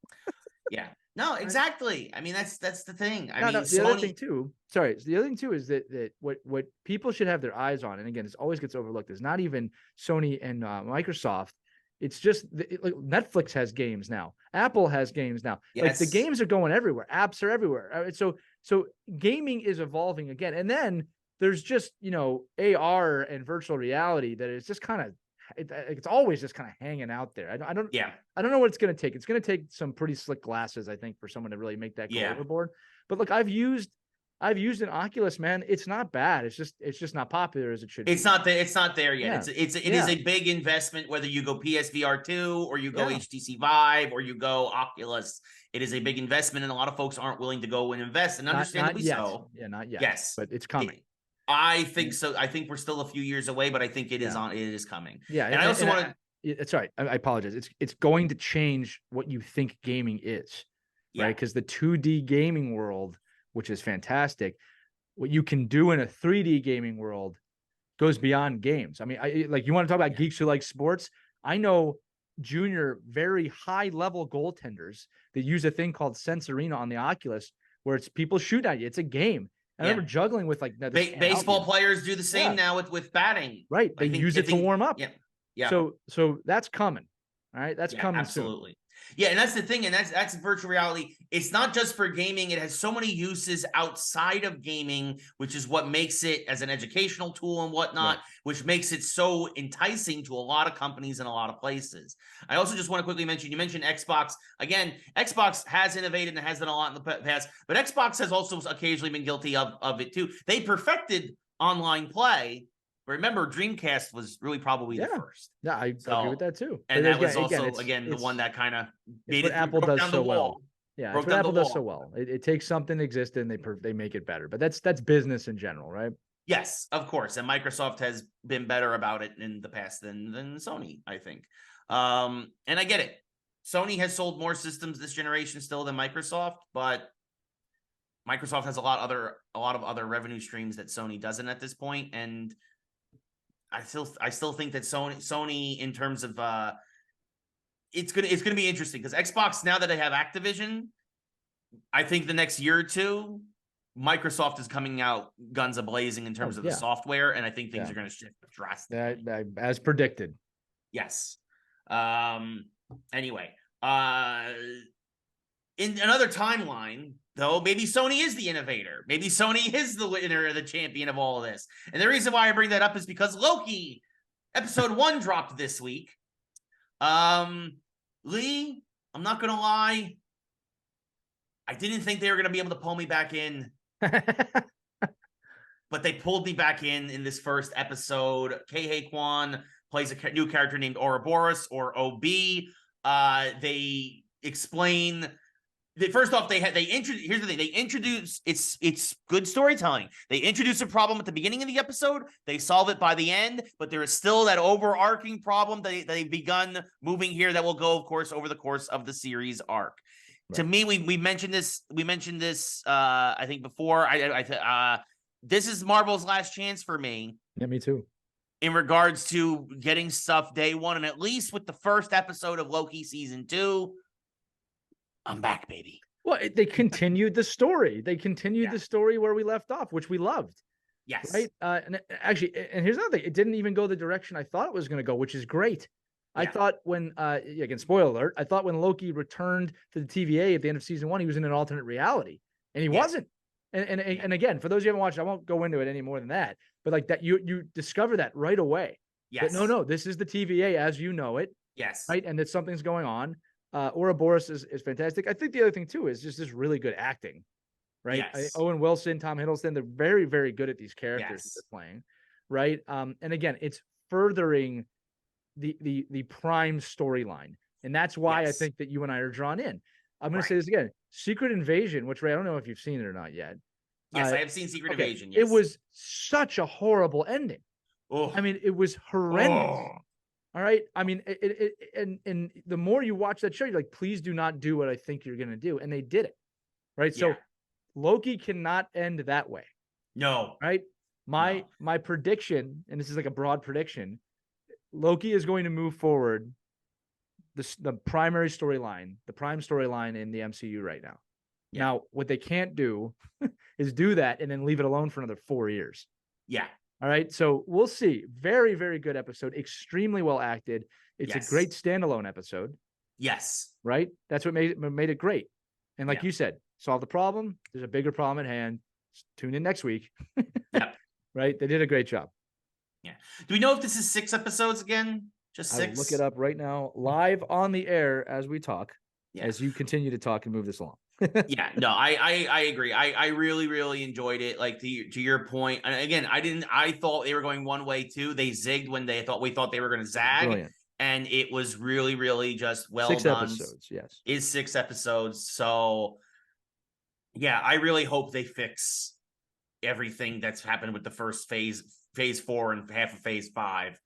Yeah. No, exactly. I mean, that's the thing. I mean, the Sony... other thing too. Sorry, the other thing too is that what people should have their eyes on, and again, it always gets overlooked. Is not even Sony and Microsoft. It's just like Netflix has games now. Apple has games now. Yes. Like the games are going everywhere. Apps are everywhere. So gaming is evolving again. And then there's just, AR and virtual reality that is just kind of, it's always just kind of hanging out there. I don't know what it's going to take. It's going to take some pretty slick glasses, I think, for someone to really make that go overboard. But look, I've used an Oculus, man. It's not bad. It's just not popular as it should be. It's not there yet. Yeah. It is a big investment, whether you go PSVR 2 or you go HTC Vive or you go Oculus. It is a big investment, and a lot of folks aren't willing to go and invest, and understandably so. Yeah, not yet. Yes. But it's coming. I think so. I think we're still a few years away, but I think it is coming. Yeah. And I also want to... It's all right. I apologize. It's going to change what you think gaming is, right? Because the 2D gaming world, which is fantastic, what you can do in a 3D gaming world goes beyond games. I mean, you want to talk about Geeks Who Like Sports? I know junior, very high level goaltenders that use a thing called Sense Arena on the Oculus, where it's people shoot at you. It's a game. I remember juggling with like baseball players do the same now with batting. Right. They use it to warm up. Yeah. Yeah. So that's coming. All right. That's coming absolutely. Soon. Yeah, and that's the thing, and that's virtual reality. It's not just for gaming. It has so many uses outside of gaming, which is what makes it as an educational tool and whatnot, which makes it so enticing to a lot of companies in a lot of places. I also just want to quickly mention, you mentioned Xbox. Again, Xbox has innovated and has done a lot in the past, but Xbox has also occasionally been guilty of it too. They perfected online play. Remember, Dreamcast was really probably the first. Yeah, I agree with that too. And that was also, the one that kind of made it. Apple does so well. Yeah, it's what Apple does so well. It takes something that exists and they make it better. But that's business in general, right? Yes, of course. And Microsoft has been better about it in the past than Sony, I think. And I get it. Sony has sold more systems this generation still than Microsoft, but Microsoft has a lot of other revenue streams that Sony doesn't at this point, and I still think that Sony in terms of it's gonna be interesting because Xbox, now that they have Activision, I think the next year or two, Microsoft is coming out guns a-blazing in terms of the software, and I think things are going to shift drastically. As predicted. Yes. Anyway, in another timeline, though, maybe Sony is the innovator. Maybe Sony is the winner, the champion of all of this. And the reason why I bring that up is because Loki episode 1 dropped this week. Lee, I'm not going to lie. I didn't think they were going to be able to pull me back in. But they pulled me back in this first episode. Kei Kwan plays a new character named Ouroboros, or OB. They explain... First off, here's the thing. They introduce, it's good storytelling. They introduce a problem at the beginning of the episode. They solve it by the end, but there is still that overarching problem that they've begun moving here that will go, of course, over the course of the series arc. Right. To me, we mentioned this. I think before. This is Marvel's last chance for me. Yeah, me too. In regards to getting stuff day one, and at least with the first episode of Loki season 2. I'm back, baby. Well, they continued the story. They continued the story where we left off, which we loved. Yes. Right. And here's another thing. It didn't even go the direction I thought it was going to go, which is great. Yeah. I thought when, again, spoiler alert, I thought when Loki returned to the TVA at the end of season 1, he was in an alternate reality, and he wasn't. And again, for those who haven't watched, I won't go into it any more than that. But like that, you discover that right away. Yes. That, no, this is the TVA as you know it. Yes. Right. And that something's going on. Ouroboros is fantastic. I think the other thing too is just this really good acting, right? Yes. Owen Wilson, Tom Hiddleston, they're very, very good at these characters that they're playing, right? And again, it's furthering the Prime storyline, and that's why I think that you and I are drawn in. I'm going to say this again: Secret Invasion, which Ray, I don't know if you've seen it or not yet. Yes, I have seen Secret Invasion. Yes. It was such a horrible ending. Oh. I mean, it was horrendous. All right. I mean, and the more you watch that show, you're like, please do not do what I think you're going to do. And they did it. Right. Yeah. So Loki cannot end that way. No. Right. My prediction, and this is like a broad prediction, Loki is going to move forward the primary storyline, the prime storyline in the MCU right now. Yeah. Now, what they can't do is do that and then leave it alone for another 4 years. Yeah. All right. So we'll see. Very, very good episode. Extremely well acted. It's a great standalone episode. Yes. Right. That's what made it great. And like you said, solve the problem. There's a bigger problem at hand. Tune in next week. Yeah. Right. They did a great job. Yeah. Do we know if this is 6 episodes again? Just 6? I'll look it up right now, live on the air as we talk, as you continue to talk and move this along. Yeah, no, I agree. I really, really enjoyed it. Like to your point. And again, I thought they were going one way too. They zigged when we thought they were going to zag. Brilliant. And it was really, really just well 6 done. episodes, yes. Is 6 episodes. So yeah, I really hope they fix everything that's happened with the first phase 4 and half of phase 5.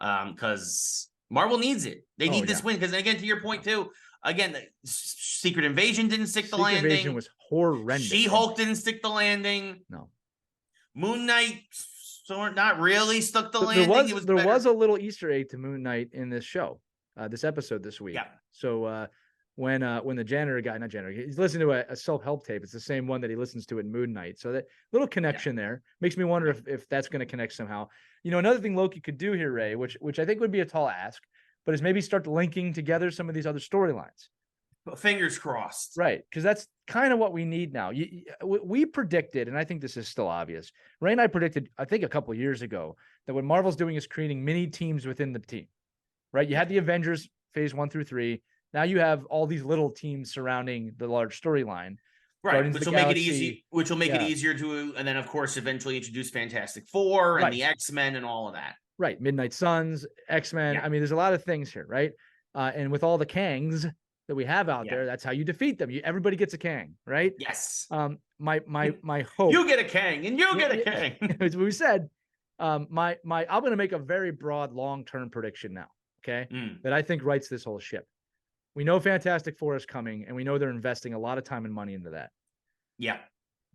Because Marvel needs it. They need this win. Because again, to your point too, again, Secret Invasion didn't stick the landing. Secret Invasion was horrendous. She-Hulk didn't stick the landing. No. Moon Knight not really stuck the landing. There was a little Easter egg to Moon Knight in this show, this episode this week. Yeah. So when the janitor guy, not janitor, he's listening to a self-help tape. It's the same one that he listens to in Moon Knight. So that little connection there makes me wonder if that's going to connect somehow. You know, another thing Loki could do here, Ray, which I think would be a tall ask, but is maybe start linking together some of these other storylines. Fingers crossed. Right, because that's kind of what we need now. We predicted, and I think this is still obvious. Ray and I predicted, I think a couple of years ago, that what Marvel's doing is creating mini teams within the team. Right, you had the Avengers phase 1 through 3. Now you have all these little teams surrounding the large storyline. Right, which will make it easy. Which will make it easier to, and then of course eventually introduce Fantastic Four and the X-Men and all of that. Right, Midnight Suns, X-Men. I mean, there's a lot of things here, right? And with all the Kangs that we have out there, that's how you defeat them. Everybody gets a Kang, right? Yes. My hope. You get a Kang, and you get a Kang. As we said, I'm going to make a very broad, long-term prediction now. Okay, that I think writes this whole ship. We know Fantastic Four is coming, and we know they're investing a lot of time and money into that. Yeah.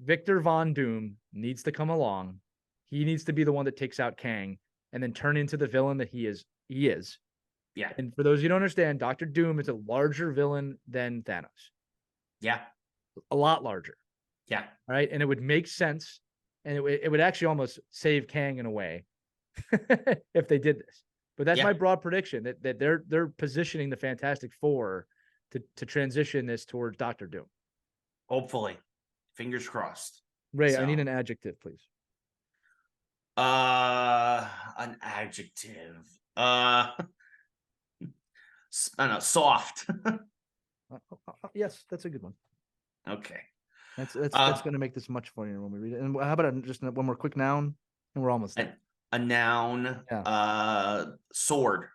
Victor Von Doom needs to come along. He needs to be the one that takes out Kang and then turn into the villain that he is. Yeah. And for those who don't understand, Dr. Doom is a larger villain than Thanos. Yeah. A lot larger. Yeah. All right. And it would make sense. And it would actually almost save Kang in a way if they did this. But that's my broad prediction that they're positioning the Fantastic Four to transition this towards Dr. Doom. Hopefully. Fingers crossed. Ray, I need an adjective, please. An adjective. I don't know, soft. Yes, that's a good one. Okay. That's going to make this much funnier when we read it. And how about just one more quick noun, and we're almost there. A noun. Sword.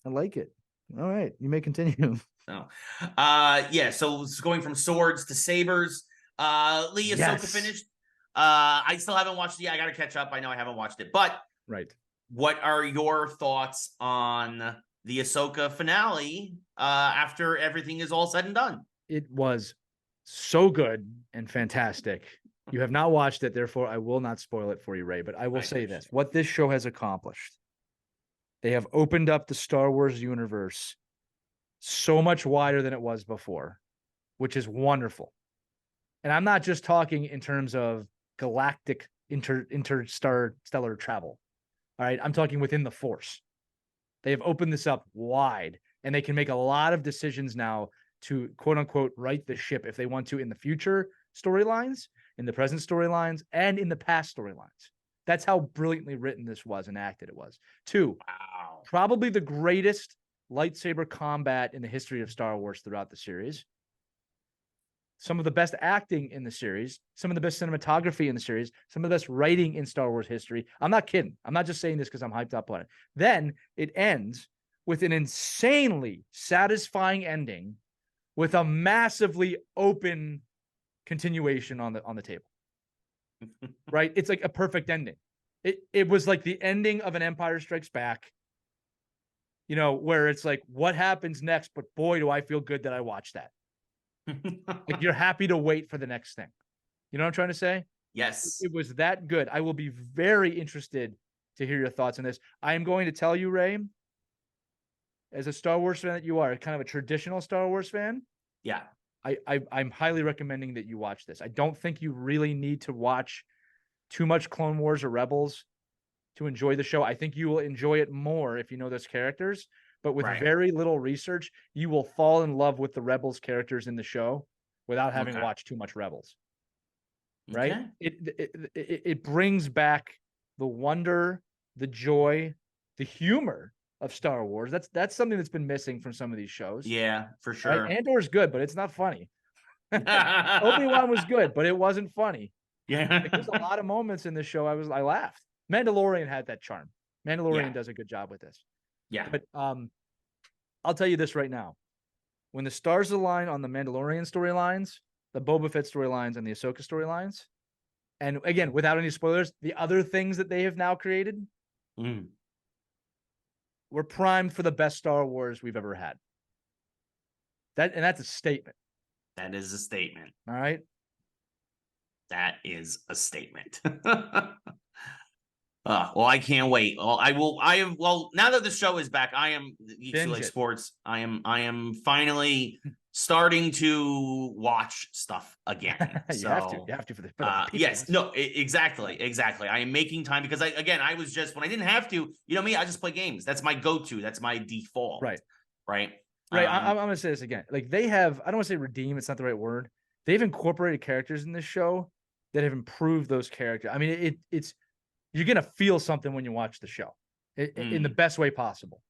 I like it. All right, you may continue. So it's going from swords to sabers. Ahsoka finished. I still haven't watched it. I got to catch up. I know I haven't watched it, but what are your thoughts on the Ahsoka finale after everything is all said and done? It was so good and fantastic. You have not watched it, therefore I will not spoil it for you, Ray, but I will say this. What this show has accomplished, they have opened up the Star Wars universe so much wider than it was before, which is wonderful. And I'm not just talking in terms of galactic interstellar travel. All right, I'm talking within the Force. They have opened this up wide, and they can make a lot of decisions now to quote unquote right the ship if they want to in the future storylines, in the present storylines, and in the past storylines. That's how brilliantly written this was and acted it was. 2, probably the greatest lightsaber combat in the history of Star Wars throughout the series. Some of the best acting in the series, some of the best cinematography in the series, some of the best writing in Star Wars history. I'm not kidding. I'm not just saying this because I'm hyped up on it. Then it ends with an insanely satisfying ending with a massively open continuation on the table. Right? It's like a perfect ending. It was like the ending of an Empire Strikes Back you know, where it's like, what happens next? But boy, do I feel good that I watched that. Like, you're happy to wait for the next thing. You know what I'm trying to say? Yes. It was that good. I will be very interested to hear your thoughts on this. I am going to tell you, Ray, as a Star Wars fan that you are, kind of a traditional Star Wars fan, Yeah. I'm highly recommending that you watch this. I don't think you really need to watch too much Clone Wars or Rebels to enjoy the show. I think you will enjoy it more if you know those characters, but with Right. very little research, you will fall in love with the Rebels characters in the show without having Okay. watched too much Rebels. Right? Okay. It brings back the wonder, the joy, the humor of Star Wars. That's something that's been missing from some of these shows. Yeah, for Right? sure. Andor's good, but it's not funny. Obi-Wan was good, but it wasn't funny. Yeah. Like, there's a lot of moments in this show I laughed. Mandalorian had that charm. Mandalorian Yeah. does a good job with this. Yeah. But I'll tell you this right now. When the stars align on the Mandalorian storylines, the Boba Fett storylines, and the Ahsoka storylines, and again, without any spoilers, the other things that they have now created, we're primed for the best Star Wars we've ever had. That's a statement. That is a statement. All right. That is a statement. Well, I can't wait. Well, now that the show is back, I am Geeks Who Like Sports. I am finally starting to watch stuff again. You have to for the people. Yes, no, exactly. I am making time because I was just, when I didn't have to, you know me, I just play games. That's my go-to. That's my default. Right. I'm going to say this again. Like, they have, I don't want to say redeem, it's not the right word. They've incorporated characters in this show that have improved those characters. I mean, it's you're going to feel something when you watch the show in the best way possible.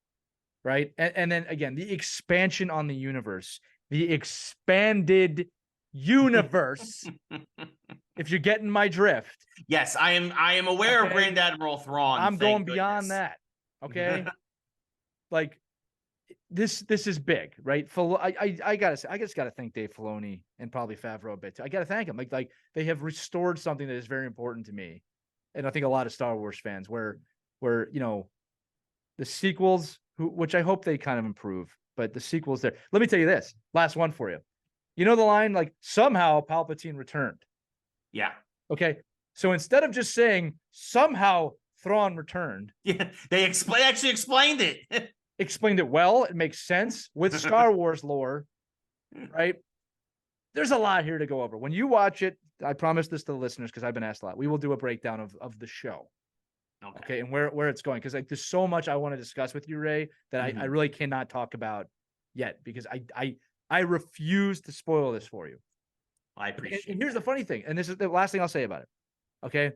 Right. And then again, the expansion on the universe, the expanded universe, if you're getting my drift. Yes, I am aware of Grand Admiral Thrawn. I'm going beyond that. Okay. Like, this is big, right? I just gotta thank Dave Filoni and probably Favreau a bit too. I gotta thank him. Like they have restored something that is very important to me, and I think a lot of Star Wars fans, where you know, the sequels, which I hope they kind of improve, but the sequels there. Let me tell you this last one for you. You know the line, like, somehow Palpatine returned. Yeah. Okay. So instead of just saying somehow Thrawn returned, yeah, they actually explained it. Explained it well. It makes sense with Star Wars lore, right? There's a lot here to go over. When you watch it, I promise this to the listeners because I've been asked a lot. We will do a breakdown of the show. Okay. And where it's going. Because, like, there's so much I want to discuss with you, Ray, that I really cannot talk about yet because I refuse to spoil this for you. I appreciate it. And here's the funny thing, and this is the last thing I'll say about it. Okay.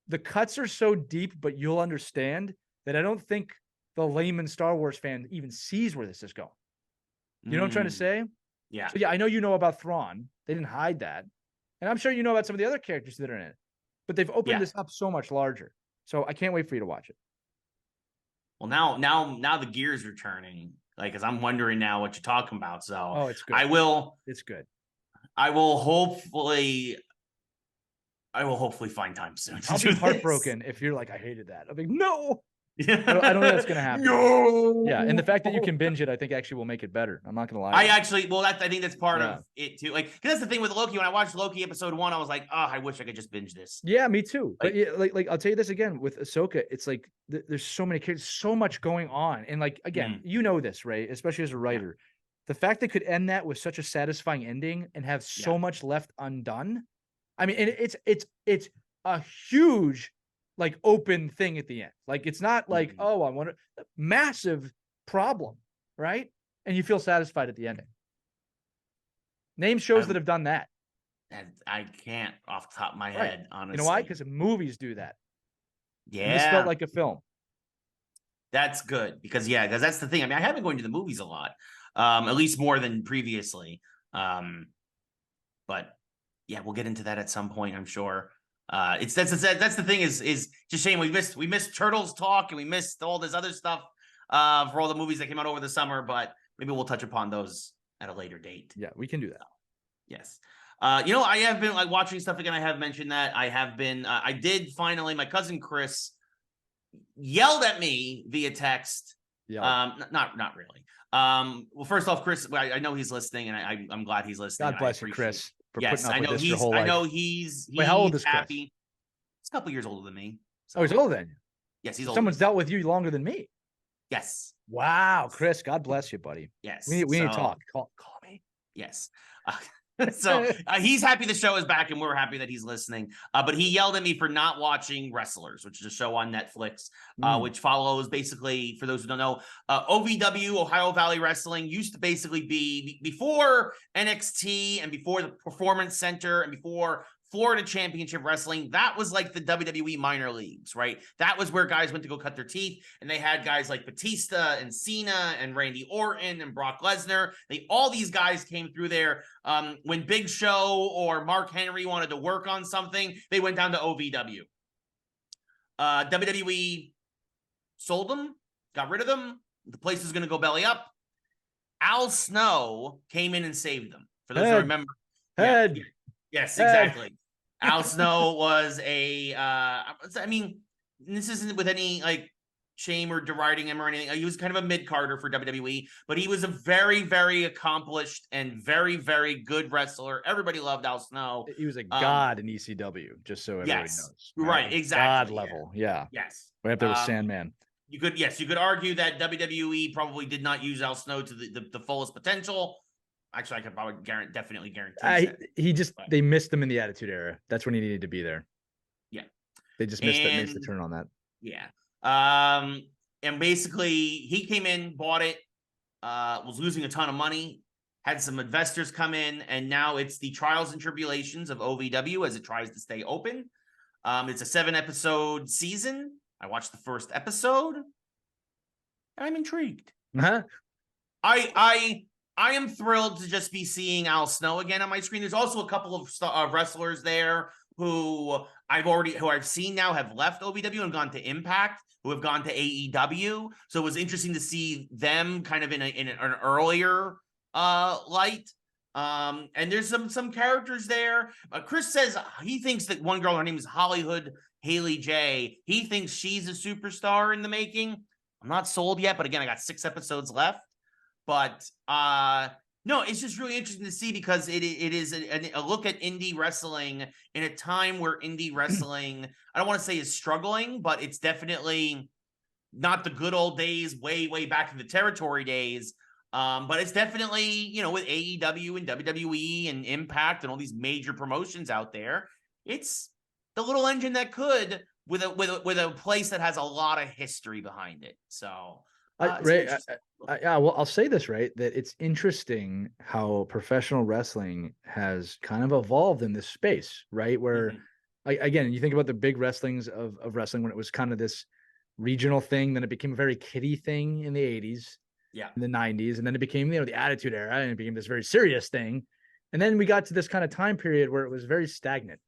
The cuts are so deep, but you'll understand that I don't think the layman Star Wars fan even sees where this is going. You know what I'm trying to say? Yeah. So yeah, I know you know about Thrawn. They didn't hide that. And I'm sure you know about some of the other characters that are in it. But they've opened this up so much larger. So I can't wait for you to watch it. Well, now the gears are turning. Like, because I'm wondering now what you're talking about. So it's good. It's good. I will hopefully find time soon. I'll be heartbroken if you're like, I hated that. I'll be no. I don't know that's going to happen. No. Yeah, and the fact that you can binge it, I think actually will make it better. I'm not going to lie. I think that's part of it too. Like, because that's the thing with Loki. When I watched Loki episode 1, I was like, oh, I wish I could just binge this. Yeah, me too. Like I'll tell you this again with Ahsoka. It's like there's so many characters, so much going on, and like again, you know this, Ray, especially as a writer. Yeah. The fact they could end that with such a satisfying ending and have so much left undone. I mean, and it's a huge, like, open thing at the end. Like, it's not like, oh, I want a massive problem, right? And you feel satisfied at the ending. Name shows that have done that. And I can't off the top of my head, honestly. You know why? Because movies do that. Yeah. And this felt like a film. That's good because that's the thing. I mean, I have been going to the movies a lot, at least more than previously. But yeah, we'll get into that at some point, I'm sure. That's the thing is just shame we missed Turtles talk and we missed all this other stuff for all the movies that came out over the summer, but maybe we'll touch upon those at a later date. Yeah, we can do that. Yes. I have been like watching stuff again. I have mentioned that I have been, I did finally, my cousin Chris yelled at me via text Yeah. Not really. Well, first off, Chris, I know he's listening, and I'm glad he's listening. God bless you, Chris, for Yes, putting up I with know this your whole life. I know he's Wait, how old is Chris? happy. He's a couple years older than me. So. Oh, he's older than you. Yes, he's so older. Someone's dealt with you longer than me. Yes. Wow, Chris, God bless you, buddy. Yes. We need to talk. Call me. Yes. So he's happy the show is back, and we're happy that he's listening. But he yelled at me for not watching Wrestlers, which is a show on Netflix, which follows basically, for those who don't know, OVW, Ohio Valley Wrestling, used to basically be before NXT and before the Performance Center and before Florida Championship Wrestling. That was like the WWE minor leagues, right? That was where guys went to go cut their teeth, and they had guys like Batista and Cena and Randy Orton and Brock Lesnar. All these guys came through there. When Big Show or Mark Henry wanted to work on something, they went down to OVW. WWE sold them, got rid of them. The place is going to go belly up. Al Snow came in and saved them. For those who remember. Yes, exactly. Al Snow was I mean, this isn't with any like shame or deriding him or anything. He was kind of a mid-carder for WWE, but he was a very, very accomplished and very, very good wrestler. Everybody loved Al Snow. He was a god in ECW, just so everybody knows. Right, exactly. God level, yeah. Yes. Right up there with Sandman. You could argue that WWE probably did not use Al Snow to the fullest potential. Actually, I could probably definitely guarantee they missed him in the Attitude Era. That's when he needed to be there. Yeah. They just missed the turn on that. Yeah. And basically he came in, bought it, was losing a ton of money, had some investors come in, and now it's the trials and tribulations of OVW as it tries to stay open. It's a 7-episode season. I watched the first episode, and I'm intrigued. I am thrilled to just be seeing Al Snow again on my screen. There's also a couple of wrestlers there who I've seen now have left OVW and gone to Impact, who have gone to AEW. So it was interesting to see them kind of in an earlier light. And there's some characters there. Chris says he thinks that one girl, her name is Hollywood Haley J. He thinks she's a superstar in the making. I'm not sold yet, but again, I got 6 episodes left. But no, it's just really interesting to see because it is a look at indie wrestling in a time where indie wrestling, I don't want to say is struggling, but it's definitely not the good old days, way back in the territory days. But it's definitely, with AEW and WWE and Impact and all these major promotions out there, it's the little engine that could with a place that has a lot of history behind it. So. I'll say this, right, that it's interesting how professional wrestling has kind of evolved in this space, right? Where, again, you think about the big wrestlings of wrestling when it was kind of this regional thing, then it became a very kiddie thing in the 80s, in the 90s, and then it became, the Attitude Era, and it became this very serious thing. And then we got to this kind of time period where it was very stagnant.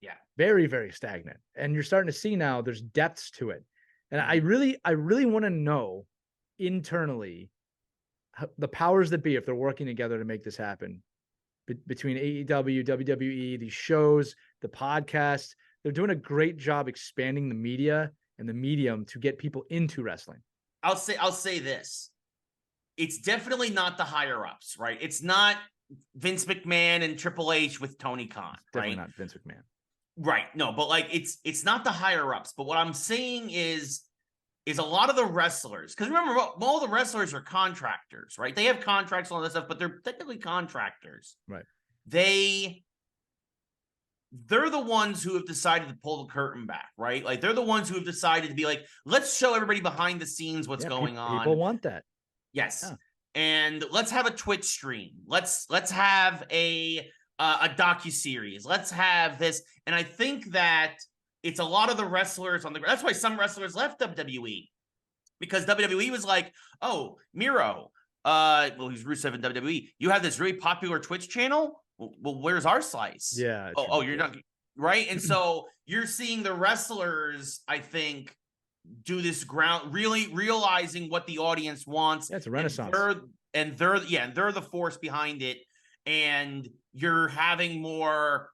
Yeah. Very, very stagnant. And you're starting to see now there's depths to it. And I really want to know internally the powers that be, if they're working together to make this happen, between AEW, WWE, these shows, the podcast, they're doing a great job expanding the media and the medium to get people into wrestling. I'll say this. It's definitely not the higher ups, right? It's not Vince McMahon and Triple H with Tony Khan, definitely not Vince McMahon. Right. No, but like it's not the higher ups. But what I'm saying is a lot of the wrestlers, because remember, all the wrestlers are contractors, right? They have contracts and all that stuff, but they're technically contractors. Right. They're the ones who have decided to pull the curtain back, right? Like they're the ones who have decided to be like, let's show everybody behind the scenes what's going on. People want that. Yes. Yeah. And let's have a Twitch stream. Let's have a docuseries. Let's have this. And I think that it's a lot of the wrestlers on the. That's why some wrestlers left WWE, because WWE was like, "Oh, Miro, he's Rusev in WWE. You have this really popular Twitch channel. Well, where's our slice? Yeah. Oh, you're not right." And so you're seeing the wrestlers, I think, do this really realizing what the audience wants. Yeah, it's a renaissance. And they're the force behind it, and you're having more.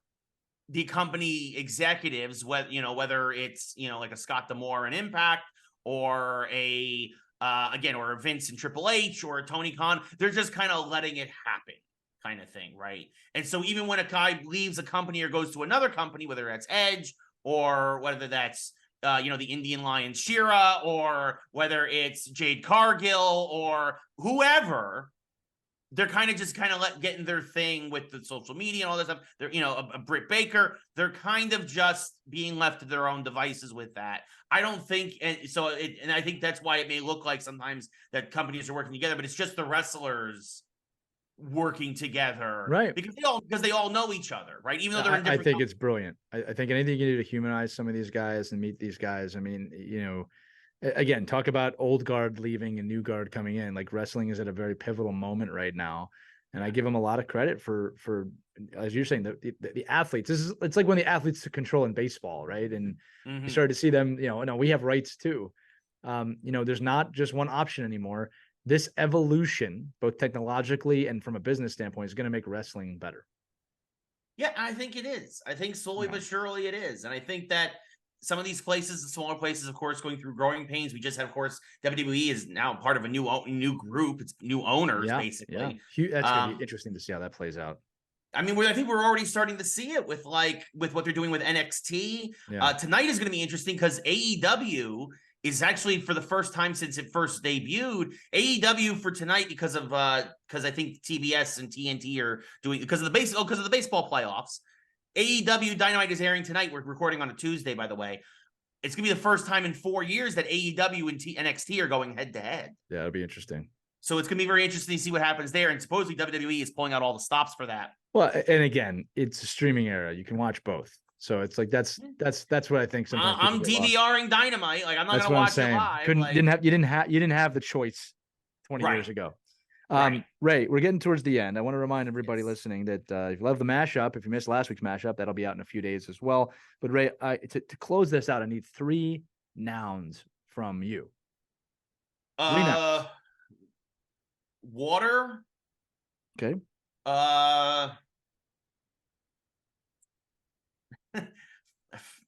The company executives, whether it's like a Scott D'Amore in Impact or a again, or Vince and Triple H or Tony Khan. They're just kind of letting it happen, kind of thing, right? And so even when a guy leaves a company or goes to another company, whether that's Edge or whether that's the Indian Lion Shira, or whether it's Jade Cargill or whoever, they're kind of getting their thing with the social media and all this stuff. They're, a Britt Baker, they're kind of just being left to their own devices with that. I don't think, and I think that's why it may look like sometimes that companies are working together, but it's just the wrestlers working together, right? Because they all know each other, right? Even though they're in different. I think it's brilliant. I think anything you can do to humanize some of these guys and meet these guys. I mean, again, talk about old guard leaving and new guard coming in. Like, wrestling is at a very pivotal moment right now, and I give them a lot of credit for as you're saying, the athletes. It's like when the athletes took control in baseball, right? And you started to see them. No, we have rights too. There's not just one option anymore. This evolution, both technologically and from a business standpoint, is going to make wrestling better. Yeah, I think it is. I think slowly but surely it is. And I think that some of these places, the smaller places, of course, going through growing pains. We just had, of course, WWE is now part of a new group. It's new owners, basically. Yeah. That's going to be interesting to see how that plays out. I mean, I think we're already starting to see it with what they're doing with NXT. Yeah. Tonight is going to be interesting because AEW is actually, for the first time since it first debuted, AEW for tonight, because I think TBS and TNT are doing, because of the baseball playoffs. AEW Dynamite is airing tonight. We're recording on a Tuesday, by the way. It's gonna be the first time in 4 years that AEW and NXT are going head to head. Yeah, it'll be interesting. So it's gonna be very interesting to see what happens there. And supposedly WWE is pulling out all the stops for that. Well, and again, it's a streaming era. You can watch both. So it's like that's what I think. Sometimes I'm DVRing Dynamite. Like, I'm not gonna watch it live. You didn't have the choice 20 years ago. Ray, we're getting towards the end. I want to remind everybody listening that if you love the mashup, if you missed last week's mashup, that'll be out in a few days as well. But Ray, to close this out, I need 3 nouns from you. 3 nouns. Water. Okay.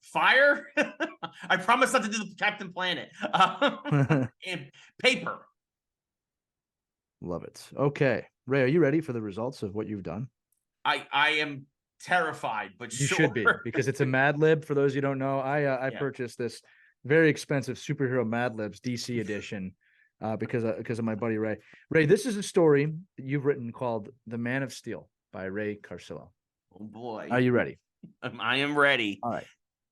Fire. I promise not to do the Captain Planet. And paper. Love it. Okay, Ray, are you ready for the results of what you've done? I am terrified, but you should be, because it's a Madlib. For those of you who don't know, I purchased this very expensive superhero Madlibs DC edition because of my buddy Ray. Ray, this is a story that you've written called "The Man of Steel" by Ray Carsillo. Oh boy, are you ready? I am ready. All right.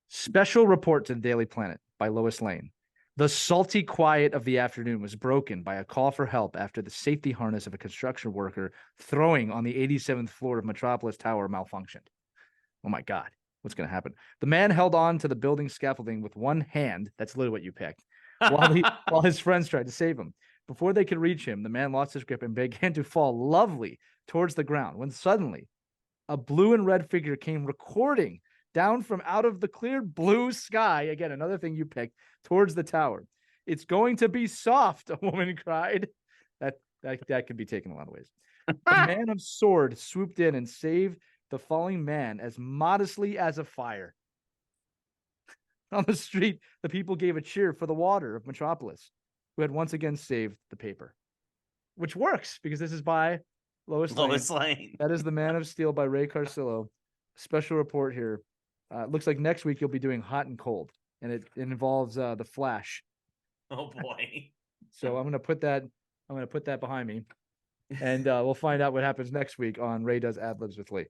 Special report to the Daily Planet by Lois Lane. The salty quiet of the afternoon was broken by a call for help after the safety harness of a construction worker throwing on the 87th floor of Metropolis Tower malfunctioned. Oh my God, what's going to happen? The man held on to the building scaffolding with one hand. That's literally what you picked. While his friends tried to save him. Before they could reach him, the man lost his grip and began to fall lovely towards the ground when suddenly a blue and red figure came recording down from out of the clear blue sky. Again, another thing you picked, towards the tower. It's going to be soft, a woman cried. That could be taken a lot of ways. The man of sword swooped in and saved the falling man as modestly as a fire. On the street, the people gave a cheer for the water of Metropolis, who had once again saved the paper. Which works, because this is by Lois Lane. That is The Man of Steel by Ray Carsillo. Special report here. Looks like next week you'll be doing Hot and Cold, and it involves the Flash. Oh boy! So I'm gonna put that behind me, and we'll find out what happens next week on Ray Does Ad-Libs with Lee.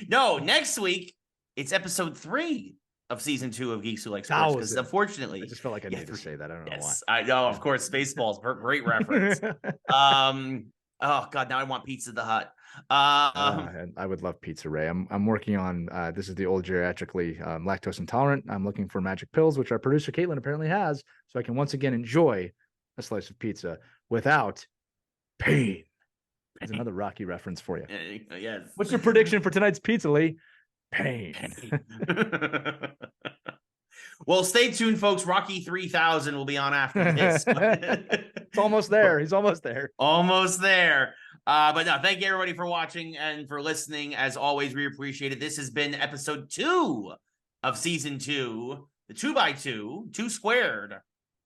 No, next week it's episode 3 of season 2 of Geeks Who Like Sports. Because unfortunately, I just felt like I needed to say that. I don't know why. I know, of course, Spaceballs, great reference. Oh God, now I want Pizza the Hut. And I would love pizza, Ray. I'm working on this is the old geriatrically lactose intolerant. I'm looking for magic pills, which our producer Caitlin apparently has, so I can once again enjoy a slice of pizza without pain. There's another Rocky reference for you. Yes. What's your prediction for tonight's pizza, Lee? Pain. Well, stay tuned, folks. Rocky 3000 will be on after this. It's almost there. He's almost there. Almost there. But no, thank you everybody for watching and for listening. As always, we appreciate it. This has been episode 2 of season 2, the 2x2, 2 squared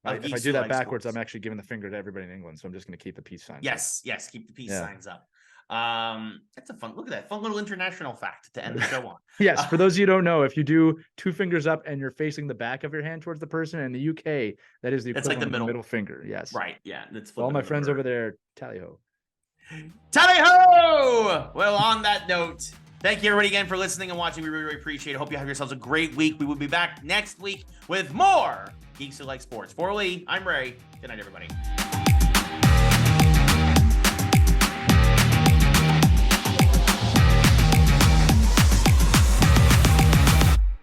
If I Geeks do Who that Like backwards, Sports. I'm actually giving the finger to everybody in England. So I'm just going to keep the peace sign. Yes, keep the peace Yeah. signs up. That's a fun, look at that fun little international fact to end the show on. Yes, for those of you who don't know, if you do 2 fingers up and you're facing the back of your hand towards the person, in the UK, that is the It's like equivalent the of the middle finger. Yes. Right, yeah. That's All my flipping friends the over bird. there, tally ho. Tally ho! Well, on that note, thank you everybody again for listening and watching. We really, really appreciate it. Hope you have yourselves a great week. We will be back next week with more Geeks Who Like Sports. For Lee, I'm Ray. Good night, everybody.